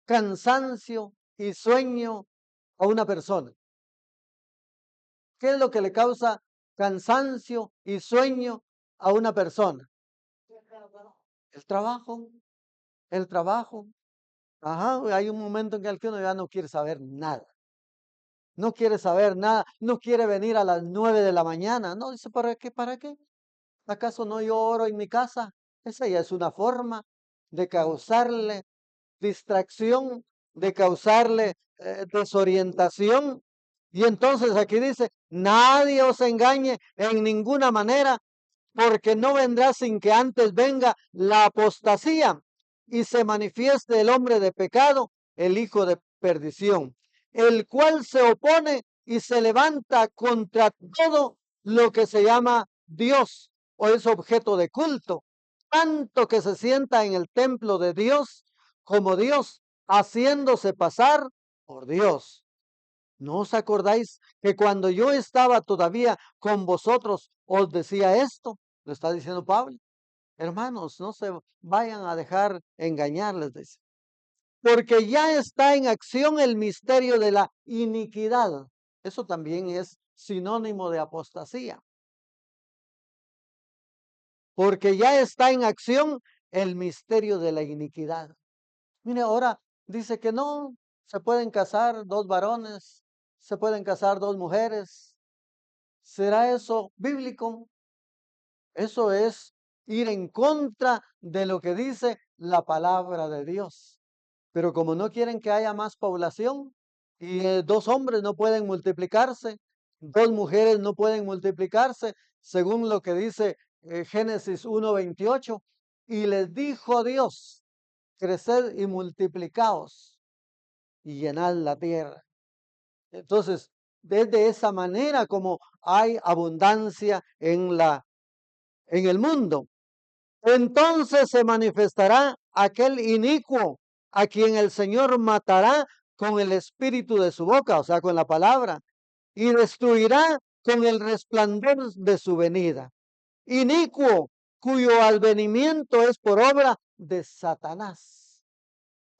cansancio y sueño a una persona? ¿Qué es lo que le causa cansancio y sueño a una persona? El trabajo, el trabajo. Ajá, hay un momento en que uno ya no quiere saber nada. No quiere saber nada, no quiere venir a las 9 de la mañana. No, dice, ¿para qué? ¿Para qué? ¿Acaso no yo oro en mi casa? Esa ya es una forma de causarle distracción, de causarle desorientación. Y entonces aquí dice, nadie os engañe en ninguna manera, porque no vendrá sin que antes venga la apostasía y se manifieste el hombre de pecado, el hijo de perdición, el cual se opone y se levanta contra todo lo que se llama Dios o es objeto de culto, tanto que se sienta en el templo de Dios como Dios, haciéndose pasar por Dios. ¿No os acordáis que cuando yo estaba todavía con vosotros os decía esto? Lo está diciendo Pablo. Hermanos, no se vayan a dejar engañar, les dice. porque ya está en acción el misterio de la iniquidad. Eso también es sinónimo de apostasía. Porque ya está en acción el misterio de la iniquidad. Mire, ahora dice que no, se pueden casar dos varones, se pueden casar dos mujeres. ¿Será eso bíblico? Eso es ir en contra de lo que dice la palabra de Dios. Pero como no quieren que haya más población y dos hombres no pueden multiplicarse, dos mujeres no pueden multiplicarse, según lo que dice Génesis 1:28, y les dijo Dios, creced y multiplicaos y llenad la tierra. Entonces, desde esa manera como hay abundancia en el mundo. Entonces se manifestará aquel inicuo a quien el Señor matará con el espíritu de su boca, o sea, con la palabra, y destruirá con el resplandor de su venida. Inicuo, cuyo advenimiento es por obra de Satanás.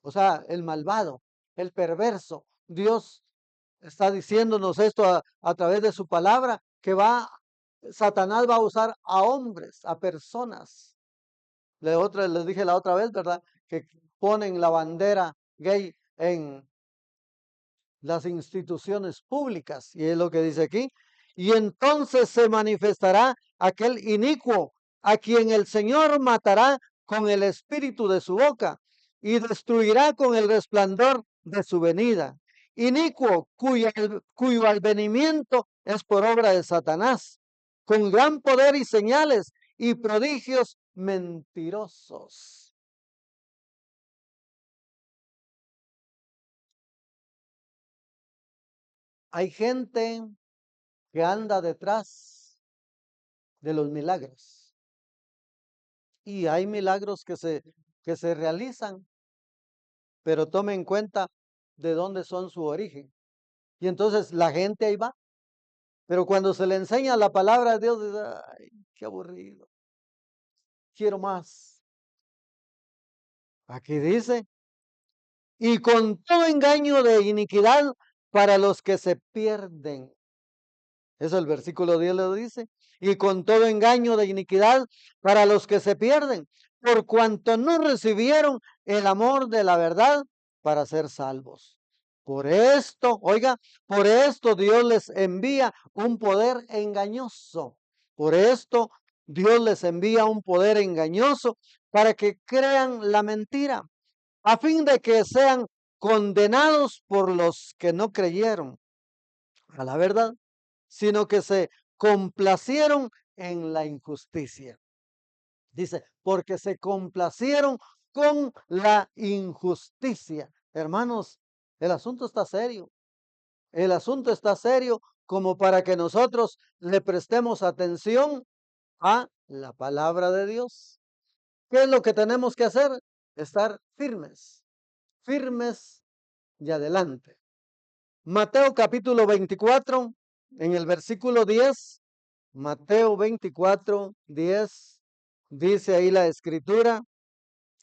O sea, el malvado, el perverso. Dios está diciéndonos esto a través de su palabra, que Satanás va a usar a hombres, a personas. Les dije la otra vez, ¿verdad? Que ponen la bandera gay en las instituciones públicas. Y es lo que dice aquí. Y entonces se manifestará aquel inicuo a quien el Señor matará con el espíritu de su boca y destruirá con el resplandor de su venida. Inicuo cuyo advenimiento es por obra de Satanás, con gran poder y señales y prodigios mentirosos. Hay gente que anda detrás de los milagros. Y hay milagros que se realizan, pero tome en cuenta de dónde son su origen. Y entonces la gente ahí va. Pero cuando se le enseña la palabra de Dios, dice, ay, qué aburrido. Quiero más. Aquí dice, y con todo engaño de iniquidad para los que se pierden. Eso el versículo 10 lo dice. Y con todo engaño de iniquidad para los que se pierden, por cuanto no recibieron el amor de la verdad para ser salvos. Por esto, oiga, por esto Dios les envía un poder engañoso. Por esto Dios les envía un poder engañoso para que crean la mentira, a fin de que sean condenados por los que no creyeron a la verdad, sino que se complacieron en la injusticia. Dice, porque se complacieron con la injusticia. Hermanos, el asunto está serio. El asunto está serio como para que nosotros le prestemos atención a la palabra de Dios. ¿Qué es lo que tenemos que hacer? Estar firmes, firmes y adelante. Mateo capítulo 24, en el versículo 10, Mateo 24, 10, dice ahí la escritura,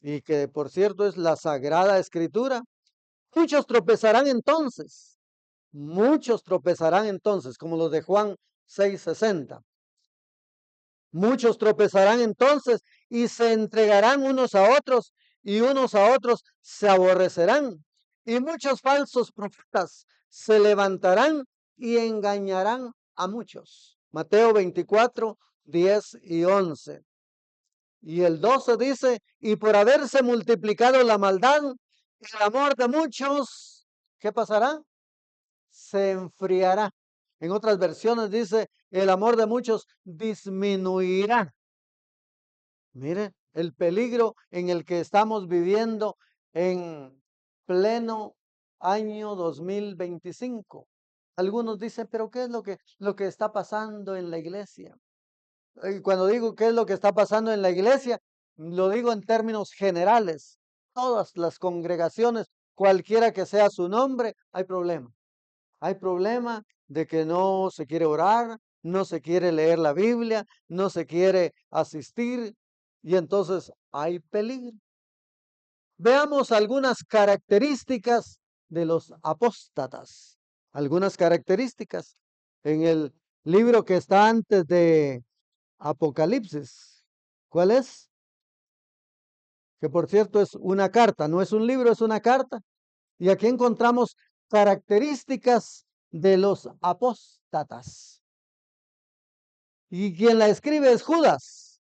y que por cierto es la sagrada escritura. Muchos tropezarán entonces, como los de Juan 6:60. Muchos tropezarán entonces y se entregarán unos a otros y unos a otros se aborrecerán. Y muchos falsos profetas se levantarán y engañarán a muchos. Mateo 24, 10 y 11. Y el 12 dice, y por haberse multiplicado la maldad, el amor de muchos, ¿qué pasará? Se enfriará. En otras versiones dice, el amor de muchos disminuirá. Mire, el peligro en el que estamos viviendo en pleno año 2025. Algunos dicen, pero ¿qué es lo que está pasando en la iglesia? Y cuando digo qué es lo que está pasando en la iglesia, lo digo en términos generales. Todas las congregaciones, cualquiera que sea su nombre, hay problema. Hay problema de que no se quiere orar, no se quiere leer la Biblia, no se quiere asistir y entonces hay peligro. veamos algunas características de los apóstatas. Algunas características en el libro que está antes de Apocalipsis. ¿Cuál es? Que por cierto es una carta, no es un libro, es una carta. Y aquí encontramos características de los apóstatas. Y quien la escribe es Judas,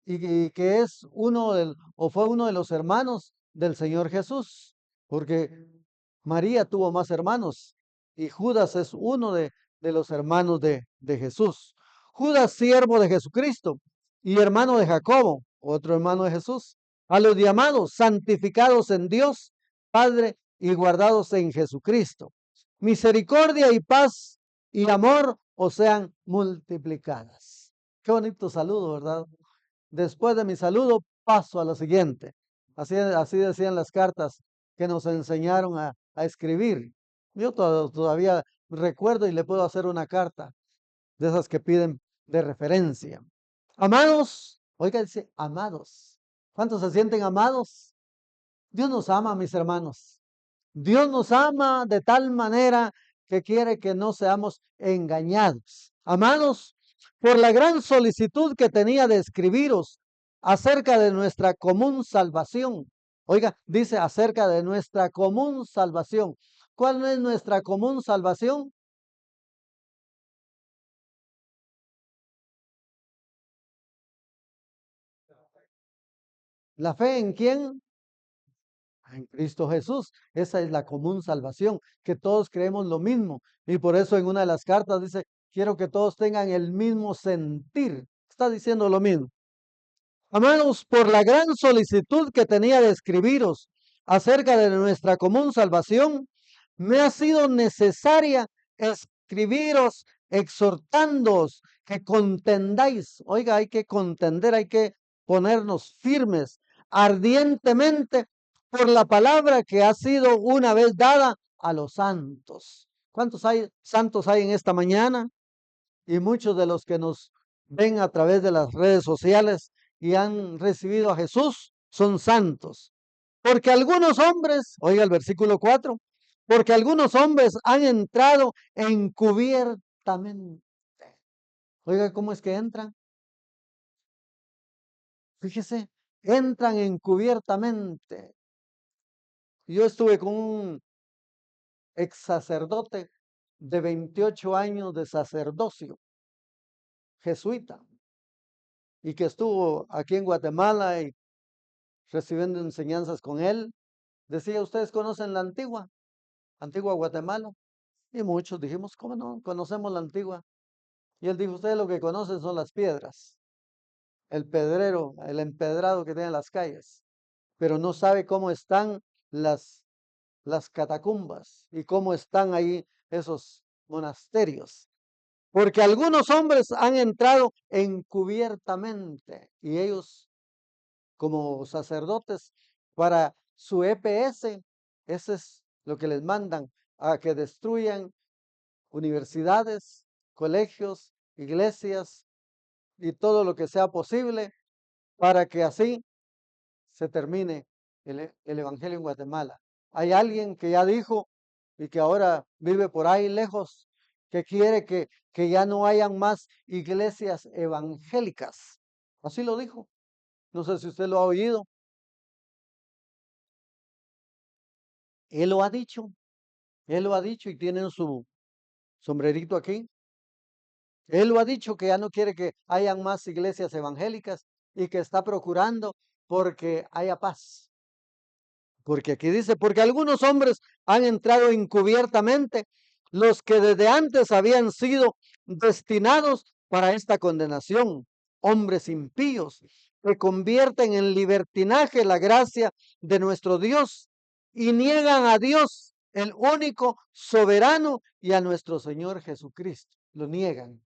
y que es o fue uno de los hermanos del Señor Jesús, porque María tuvo más hermanos y Judas es uno de los hermanos de Jesús. Judas, siervo de Jesucristo y hermano de Jacobo, otro hermano de Jesús, a los llamados, santificados en Dios, Padre y guardados en Jesucristo. Misericordia y paz y amor os sean multiplicadas. Qué bonito saludo, ¿verdad? Después de mi saludo, paso a lo siguiente. Así decían las cartas que nos enseñaron a escribir. Yo todavía recuerdo y le puedo hacer una carta de esas que piden de referencia. Amados, oiga, dice amados. ¿Cuántos se sienten amados? Dios nos ama, mis hermanos. Dios nos ama de tal manera que quiere que no seamos engañados. Amados, por la gran solicitud que tenía de escribiros acerca de nuestra común salvación. Oiga, dice acerca de nuestra común salvación. ¿Cuál es nuestra común salvación? ¿La fe en quién? En Cristo Jesús. Esa es la común salvación, que todos creemos lo mismo. Y por eso en una de las cartas dice, quiero que todos tengan el mismo sentir. Está diciendo lo mismo. Amados, por la gran solicitud que tenía de escribiros acerca de nuestra común salvación, me ha sido necesaria escribiros exhortándoos que contendáis. Oiga, hay que contender, hay que ponernos firmes ardientemente por la palabra que ha sido una vez dada a los santos. ¿Cuántos santos hay en esta mañana? Y muchos de los que nos ven a través de las redes sociales y han recibido a Jesús son santos. Porque algunos hombres, oiga el versículo 4, porque algunos hombres han entrado encubiertamente. Oiga, ¿cómo es que entran? Fíjese, entran encubiertamente. Yo estuve con un ex sacerdote de 28 años de sacerdocio, jesuita, y que estuvo aquí en Guatemala y recibiendo enseñanzas con él. Decía, ¿ustedes conocen la antigua Guatemala? Y muchos dijimos, ¿cómo no? Conocemos la antigua. Y él dijo, ustedes lo que conocen son las piedras, el pedrero, el empedrado que tienen las calles, pero no sabe cómo están las, las catacumbas y cómo están ahí esos monasterios. Porque algunos hombres han entrado encubiertamente y ellos como sacerdotes para su EPS, ese es lo que les mandan, a que destruyan universidades, colegios, iglesias y todo lo que sea posible para que así se termine el evangelio en Guatemala. Hay alguien que ya dijo y que ahora vive por ahí lejos, que quiere que ya no hayan más iglesias evangélicas. Así lo dijo. No sé si usted lo ha oído. Él lo ha dicho. Él lo ha dicho y tiene su sombrerito aquí. Él lo ha dicho que ya no quiere que hayan más iglesias evangélicas y que está procurando porque haya paz. Porque aquí dice, porque algunos hombres han entrado encubiertamente, los que desde antes habían sido destinados para esta condenación, hombres impíos, que convierten en libertinaje la gracia de nuestro Dios y niegan a Dios, el único soberano, y a nuestro Señor Jesucristo. Lo niegan.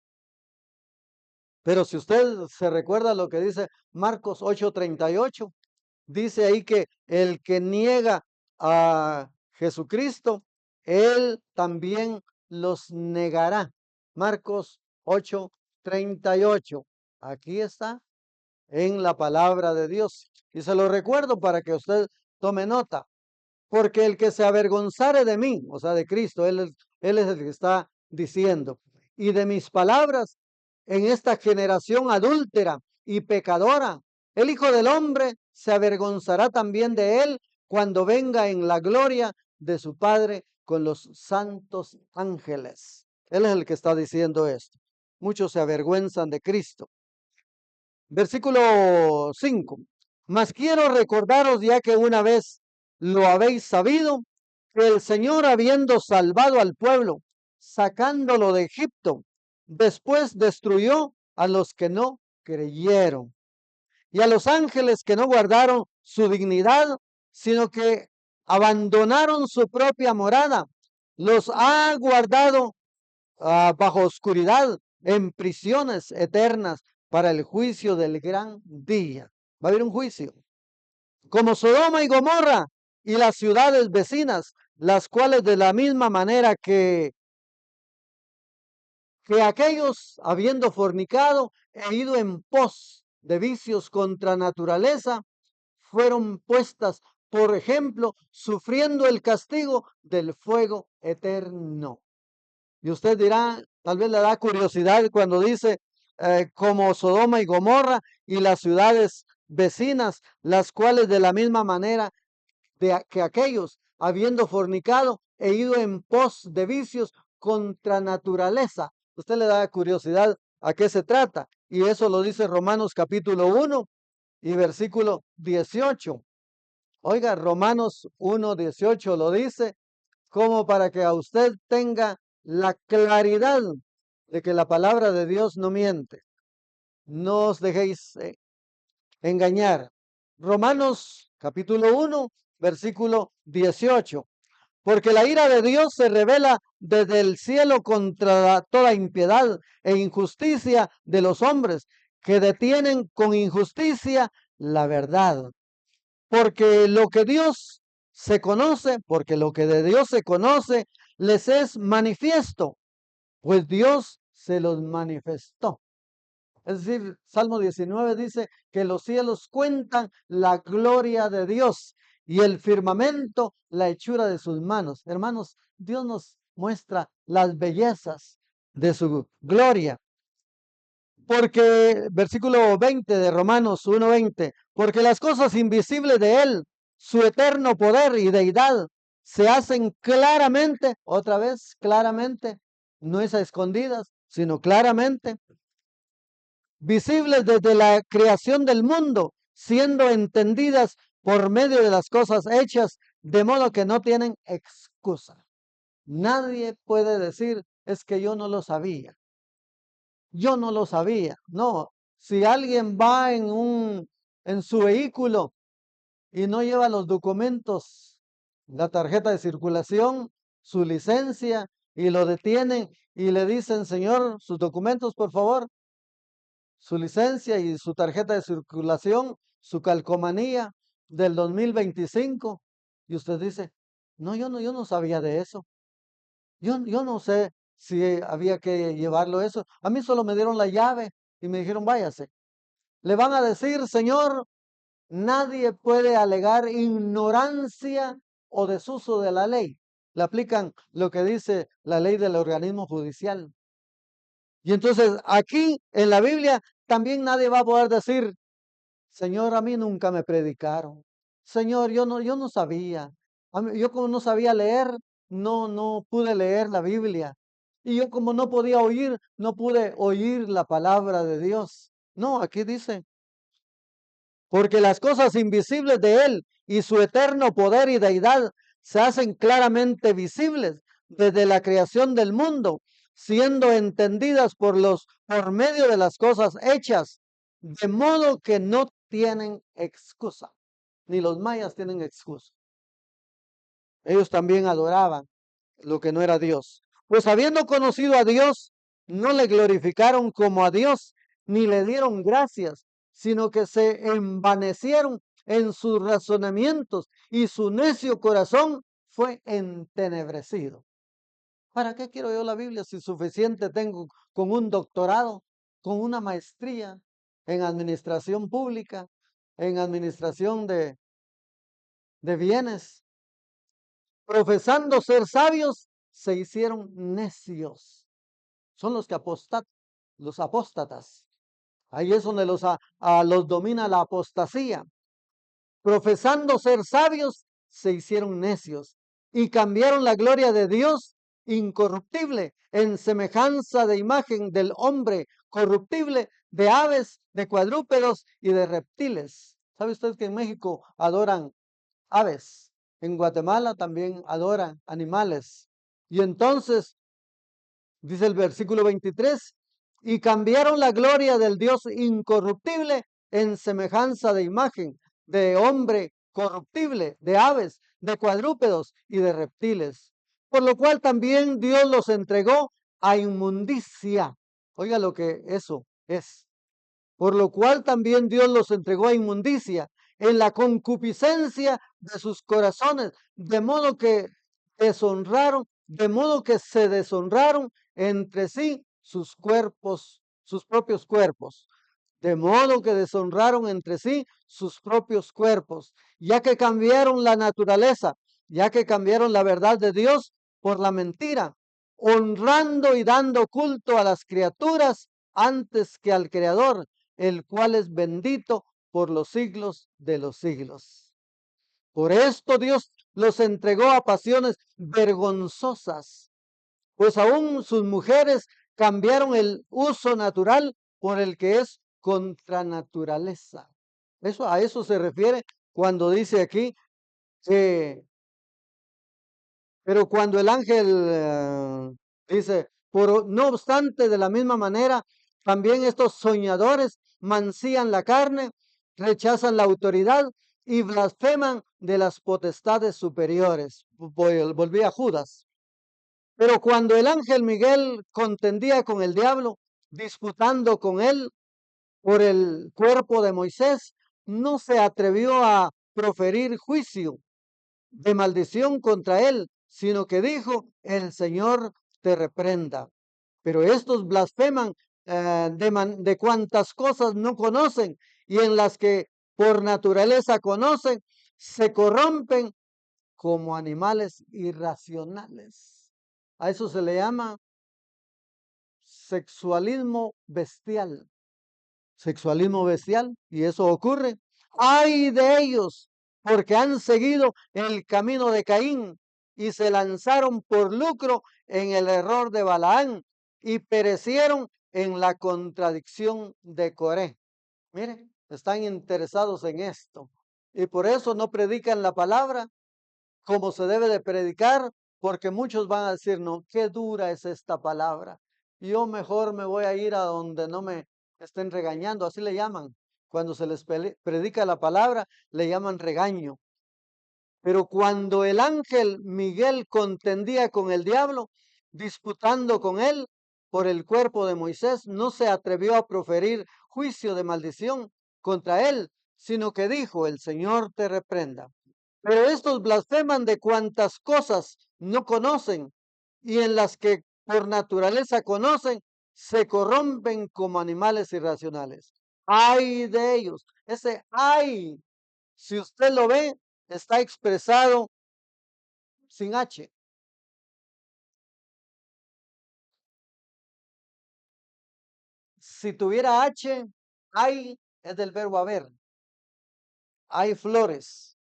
Pero si usted se recuerda lo que dice Marcos 8:38, dice ahí que el que niega a Jesucristo, él también los negará. Marcos 8:38. Aquí está en la palabra de Dios. Y se lo recuerdo para que usted tome nota, porque el que se avergonzare de mí, o sea, de Cristo, él es el que está diciendo, y de mis palabras en esta generación adúltera y pecadora, el Hijo del Hombre se avergonzará también de él cuando venga en la gloria de su Padre con los santos ángeles. Él es el que está diciendo esto. Muchos se avergüenzan de Cristo. Versículo 5. Mas quiero recordaros, ya que una vez lo habéis sabido, que el Señor, habiendo salvado al pueblo, sacándolo de Egipto, después destruyó a los que no creyeron y a los ángeles que no guardaron su dignidad, sino que abandonaron su propia morada. Los ha guardado bajo oscuridad en prisiones eternas para el juicio del gran día. Va a haber un juicio. Como Sodoma y Gomorra y las ciudades vecinas, las cuales de la misma manera que aquellos, habiendo fornicado e ido en pos de vicios contra naturaleza, fueron puestas, por ejemplo, sufriendo el castigo del fuego eterno. Y usted dirá, tal vez le da curiosidad cuando dice como Sodoma y Gomorra y las ciudades vecinas, las cuales de la misma manera que aquellos, habiendo fornicado e ido en pos de vicios contra naturaleza. Usted le da curiosidad a qué se trata. Y eso lo dice Romanos capítulo 1 y versículo 18. Oiga, Romanos 1:18 lo dice como para que a usted tenga la claridad de que la palabra de Dios no miente. No os dejéis engañar. Romanos capítulo 1, versículo 18. Porque la ira de Dios se revela desde el cielo contra toda impiedad e injusticia de los hombres que detienen con injusticia la verdad. Porque lo que Dios se conoce, porque lo que de Dios se conoce, les es manifiesto, pues Dios se los manifestó. Es decir, Salmo 19 dice que los cielos cuentan la gloria de Dios y el firmamento la hechura de sus manos. Hermanos, Dios nos muestra las bellezas de su gloria. Porque, versículo 20 de Romanos 1:20, porque las cosas invisibles de Él, su eterno poder y deidad, se hacen claramente, otra vez, claramente, no es a escondidas, sino claramente, visibles desde la creación del mundo, siendo entendidas por medio de las cosas hechas, de modo que no tienen excusa. Nadie puede decir, es que yo no lo sabía. Yo no lo sabía. No, si alguien va en su vehículo y no lleva los documentos, la tarjeta de circulación, su licencia, y lo detienen y le dicen, señor, sus documentos, por favor, su licencia y su tarjeta de circulación, su calcomanía del 2025, y usted dice, no, yo no sabía de eso. Yo no sé si había que llevarlo eso. A mí solo me dieron la llave y me dijeron, váyase. Le van a decir, señor, nadie puede alegar ignorancia o desuso de la ley. Le aplican lo que dice la ley del organismo judicial. Y entonces aquí en la Biblia también nadie va a poder decir, Señor, a mí nunca me predicaron. Señor, yo no sabía. Yo como no sabía leer, no pude leer la Biblia. Y yo como no podía oír, no pude oír la palabra de Dios. No, aquí dice, porque las cosas invisibles de Él y su eterno poder y deidad se hacen claramente visibles desde la creación del mundo, siendo entendidas por medio de las cosas hechas, de modo que no tienen excusa. Ni los mayas tienen excusa. Ellos también adoraban lo que no era Dios. Pues habiendo conocido a Dios, no le glorificaron como a Dios, ni le dieron gracias, sino que se envanecieron en sus razonamientos y su necio corazón fue entenebrecido. ¿Para qué quiero yo la Biblia si suficiente tengo con un doctorado, con una maestría en administración pública, en administración de bienes. Profesando ser sabios, se hicieron necios. Son los que los apóstatas. Ahí es donde los domina la apostasía. Profesando ser sabios, se hicieron necios y cambiaron la gloria de Dios incorruptible en semejanza de imagen del hombre corruptible, de aves, de cuadrúpedos y de reptiles. ¿Sabe usted que en México adoran aves? En Guatemala también adoran animales. Y entonces, dice el versículo 23, y cambiaron la gloria del Dios incorruptible en semejanza de imagen de hombre corruptible, de aves, de cuadrúpedos y de reptiles. Por lo cual también Dios los entregó a inmundicia. Oiga lo que eso es. Por lo cual también Dios los entregó a inmundicia en la concupiscencia de sus corazones, de modo que se deshonraron entre sí sus cuerpos, sus propios cuerpos. De modo que deshonraron entre sí sus propios cuerpos, ya que cambiaron la naturaleza, ya que cambiaron la verdad de Dios por la mentira, honrando y dando culto a las criaturas antes que al Creador, el cual es bendito por los siglos de los siglos. Por esto Dios los entregó a pasiones vergonzosas, pues aún sus mujeres cambiaron el uso natural por el que es contra naturaleza. A eso se refiere cuando dice aquí que, pero cuando el ángel dice, no obstante, de la misma manera, también estos soñadores mancían la carne, rechazan la autoridad y blasfeman de las potestades superiores. Volví a Judas. Pero cuando el ángel Miguel contendía con el diablo, disputando con él por el cuerpo de Moisés, no se atrevió a proferir juicio de maldición contra él, sino que dijo, el Señor te reprenda. Pero estos blasfeman de cuantas cosas no conocen y en las que por naturaleza conocen, se corrompen como animales irracionales. A eso se le llama sexualismo bestial. Sexualismo bestial, y eso ocurre. ¡Ay de ellos! Porque han seguido el camino de Caín y se lanzaron por lucro en el error de Balaán y perecieron en la contradicción de Coré. Miren, están interesados en esto y por eso no predican la palabra como se debe de predicar, porque muchos van a decir, no, qué dura es esta palabra. Yo mejor me voy a ir a donde no me estén regañando, así le llaman. Cuando se les predica la palabra, le llaman regaño. Pero cuando el ángel Miguel contendía con el diablo, disputando con él por el cuerpo de Moisés, no se atrevió a proferir juicio de maldición contra él, sino que dijo, el Señor te reprenda. Pero estos blasfeman de cuantas cosas no conocen y en las que por naturaleza conocen, se corrompen como animales irracionales. Ay de ellos. Ese ay, si usted lo ve, está expresado sin H. Si tuviera H, ay es del verbo haber. Hay flores,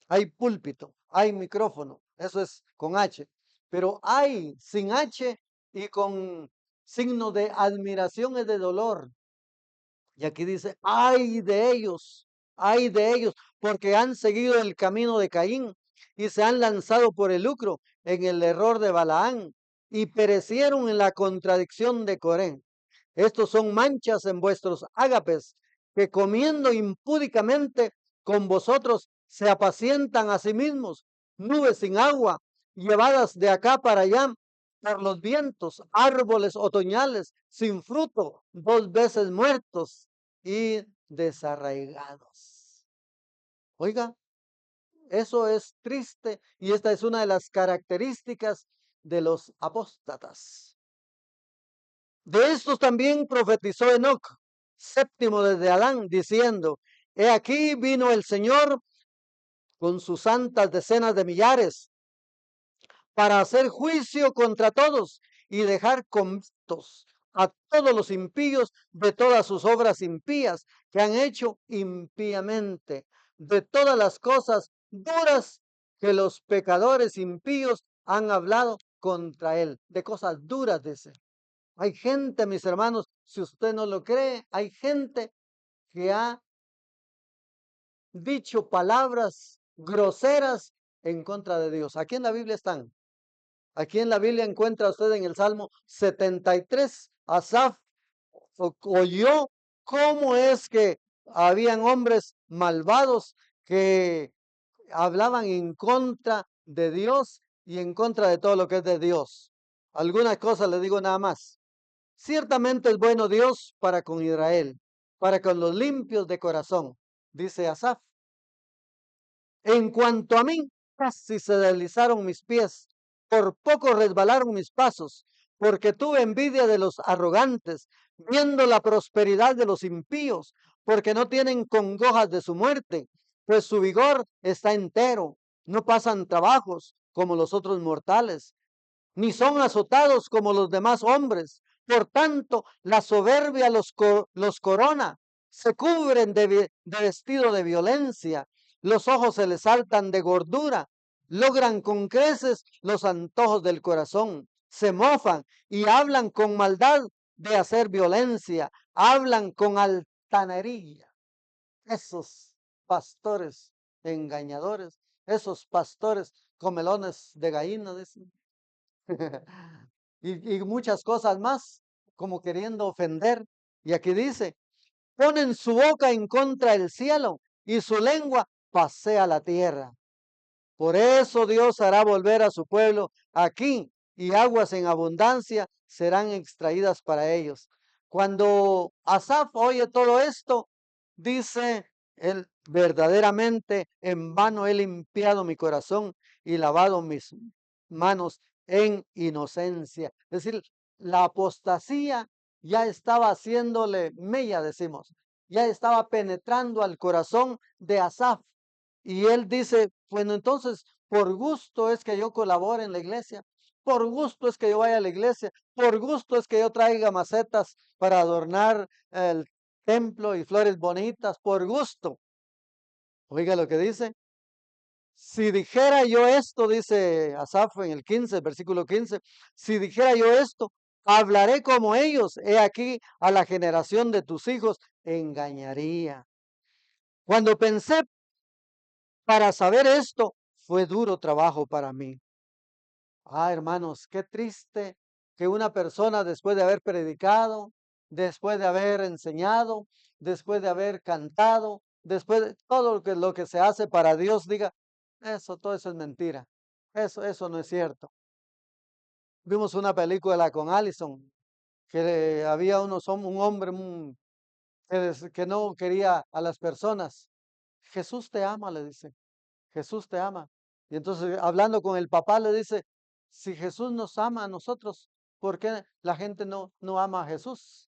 hay púlpito, hay micrófono. Eso es con H. Pero hay sin H y con signo de admiración es de dolor. Y aquí dice, ay de ellos, porque han seguido el camino de Caín y se han lanzado por el lucro en el error de Balaán y perecieron en la contradicción de Coré. Estos son manchas en vuestros ágapes, que comiendo impúdicamente con vosotros se apacientan a sí mismos, nubes sin agua, llevadas de acá para allá por los vientos, árboles otoñales sin fruto, 2 veces muertos y desarraigados. Oiga, eso es triste y esta es una de las características de los apóstatas. De estos también profetizó Enoc, séptimo desde Adán, diciendo, he aquí vino el Señor con sus santas decenas de millares, para hacer juicio contra todos y dejar convictos a todos los impíos de todas sus obras impías que han hecho impíamente, de todas las cosas duras que los pecadores impíos han hablado contra él, de cosas duras, dice. Hay gente, mis hermanos, si usted no lo cree, hay gente que ha dicho palabras groseras en contra de Dios. Aquí en la Biblia están. Aquí en la Biblia encuentra usted en el Salmo 73, Asaf oyó cómo es que habían hombres malvados que hablaban en contra de Dios y en contra de todo lo que es de Dios. Algunas cosas le digo nada más. Ciertamente es bueno Dios para con Israel, para con los limpios de corazón, dice Asaf. En cuanto a mí, casi se deslizaron mis pies, por poco resbalaron mis pasos, porque tuve envidia de los arrogantes, viendo la prosperidad de los impíos, porque no tienen congojas de su muerte, pues su vigor está entero, no pasan trabajos como los otros mortales, ni son azotados como los demás hombres. Por tanto, la soberbia los corona, se cubren de vestido de violencia, los ojos se les saltan de gordura, logran con creces los antojos del corazón, se mofan y hablan con maldad de hacer violencia, hablan con altanería. Esos pastores engañadores, esos pastores comelones de gallina, dicen. Y muchas cosas más, como queriendo ofender. Y aquí dice, ponen su boca en contra del cielo y su lengua pasea la tierra. Por eso Dios hará volver a su pueblo aquí y aguas en abundancia serán extraídas para ellos. Cuando Asaf oye todo esto, dice él, verdaderamente en vano he limpiado mi corazón y lavado mis manos en inocencia. Es decir, la apostasía ya estaba haciéndole mella, decimos, ya estaba penetrando al corazón de Asaf. Y él dice, bueno, entonces, por gusto es que yo colabore en la iglesia, por gusto es que yo vaya a la iglesia, por gusto es que yo traiga macetas para adornar el templo y flores bonitas, por gusto. Oiga lo que dice. Si dijera yo esto, dice Asaf en el 15, versículo 15, si dijera yo esto, hablaré como ellos, he aquí a la generación de tus hijos, engañaría. Cuando pensé para saber esto, fue duro trabajo para mí. Ah, hermanos, qué triste que una persona después de haber predicado, después de haber enseñado, después de haber cantado, después de todo lo que se hace para Dios, diga, todo eso es mentira. Eso no es cierto. Vimos una película con Allison, que había un hombre que no quería a las personas. Jesús te ama, le dice. Jesús te ama. Y entonces, hablando con el papá, le dice, si Jesús nos ama a nosotros, ¿por qué la gente no ama a Jesús?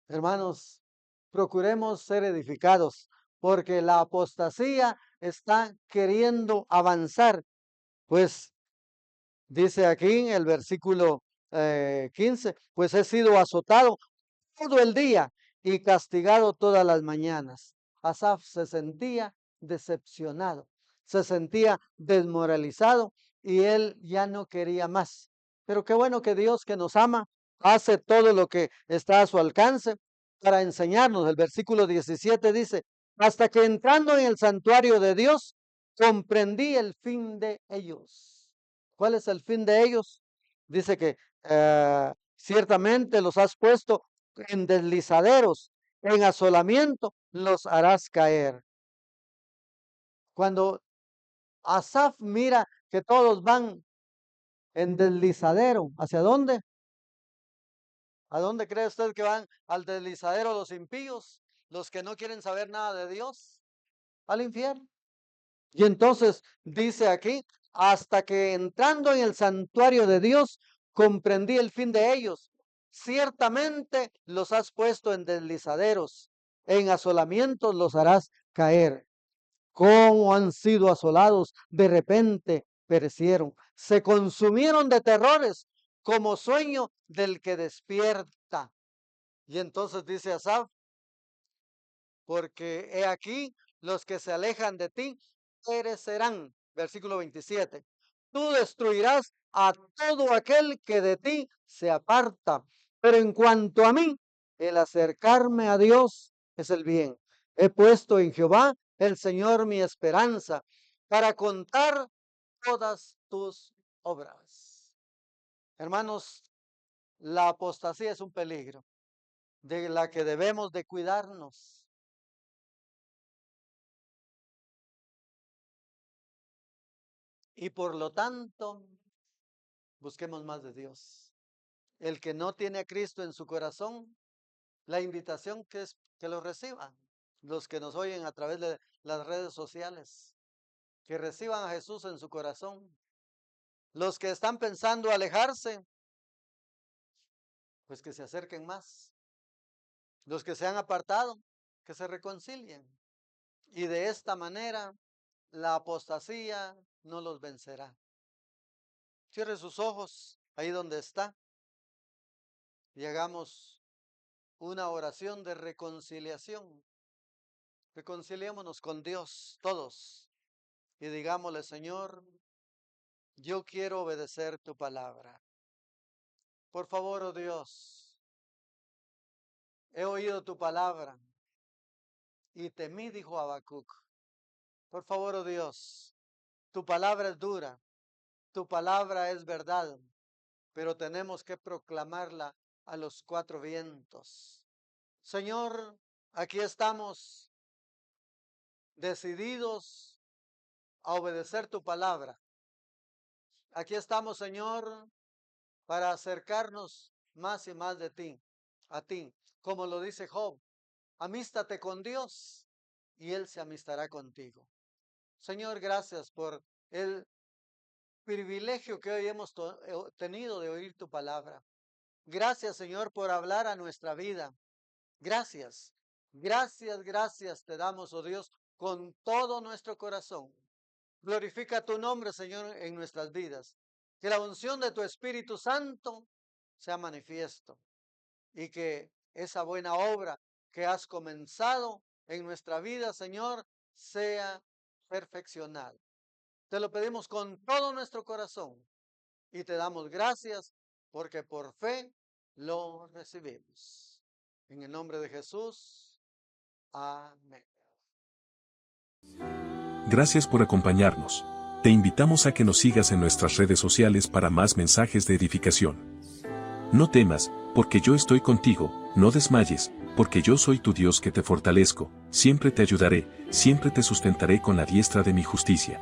Hermanos, procuremos ser edificados, porque la apostasía está queriendo avanzar. Pues dice aquí en el versículo 15, pues he sido azotado todo el día y castigado todas las mañanas. Asaf se sentía decepcionado, se sentía desmoralizado y él ya no quería más. Pero qué bueno que Dios, que nos ama, hace todo lo que está a su alcance para enseñarnos. El versículo 17 dice, hasta que entrando en el santuario de Dios, comprendí el fin de ellos. ¿Cuál es el fin de ellos? Dice que ciertamente los has puesto en deslizaderos, en asolamiento, los harás caer. Cuando Asaf mira que todos van en deslizadero, ¿hacia dónde? ¿A dónde cree usted que van al deslizadero los impíos, los que no quieren saber nada de Dios? Al infierno. Y entonces dice aquí, hasta que entrando en el santuario de Dios, comprendí el fin de ellos. Ciertamente los has puesto en deslizaderos, en asolamientos los harás caer. cómo han sido asolados, de repente perecieron, se consumieron de terrores, como sueño del que despierta. Y entonces dice Asaf, porque he aquí los que se alejan de ti perecerán. Versículo 27. Tú destruirás a todo aquel que de ti se aparta. Pero en cuanto a mí, el acercarme a Dios es el bien. He puesto en Jehová, el Señor, mi esperanza, para contar todas tus obras. Hermanos, la apostasía es un peligro de la que debemos de cuidarnos. Y por lo tanto, busquemos más de Dios. El que no tiene a Cristo en su corazón, la invitación que es que lo reciban. Los que nos oyen a través de las redes sociales, que reciban a Jesús en su corazón. Los que están pensando alejarse, pues que se acerquen más. Los que se han apartado, que se reconcilien. Y de esta manera, la apostasía no los vencerá. Cierre sus ojos ahí donde está y hagamos una oración de reconciliación. Reconciliémonos con Dios todos y digámosle: Señor, yo quiero obedecer tu palabra. Por favor, oh Dios, he oído tu palabra y temí, dijo Habacuc. Por favor, oh Dios, tu palabra es dura, tu palabra es verdad, pero tenemos que proclamarla a los cuatro vientos. Señor, aquí estamos decididos a obedecer tu palabra. Aquí estamos, Señor, para acercarnos más y más de ti, a ti. Como lo dice Job, amístate con Dios y Él se amistará contigo. Señor, gracias por el privilegio que hoy hemos tenido de oír tu palabra. Gracias, Señor, por hablar a nuestra vida. Gracias, gracias, gracias te damos, oh Dios, con todo nuestro corazón. Glorifica tu nombre, Señor, en nuestras vidas. Que la unción de tu Espíritu Santo sea manifiesto y que esa buena obra que has comenzado en nuestra vida, Señor, sea perfeccionada. Te lo pedimos con todo nuestro corazón y te damos gracias porque por fe lo recibimos. En el nombre de Jesús. Amén. Gracias por acompañarnos. Te invitamos a que nos sigas en nuestras redes sociales para más mensajes de edificación. No temas, porque yo estoy contigo, no desmayes, porque yo soy tu Dios que te fortalezco, siempre te ayudaré, siempre te sustentaré con la diestra de mi justicia.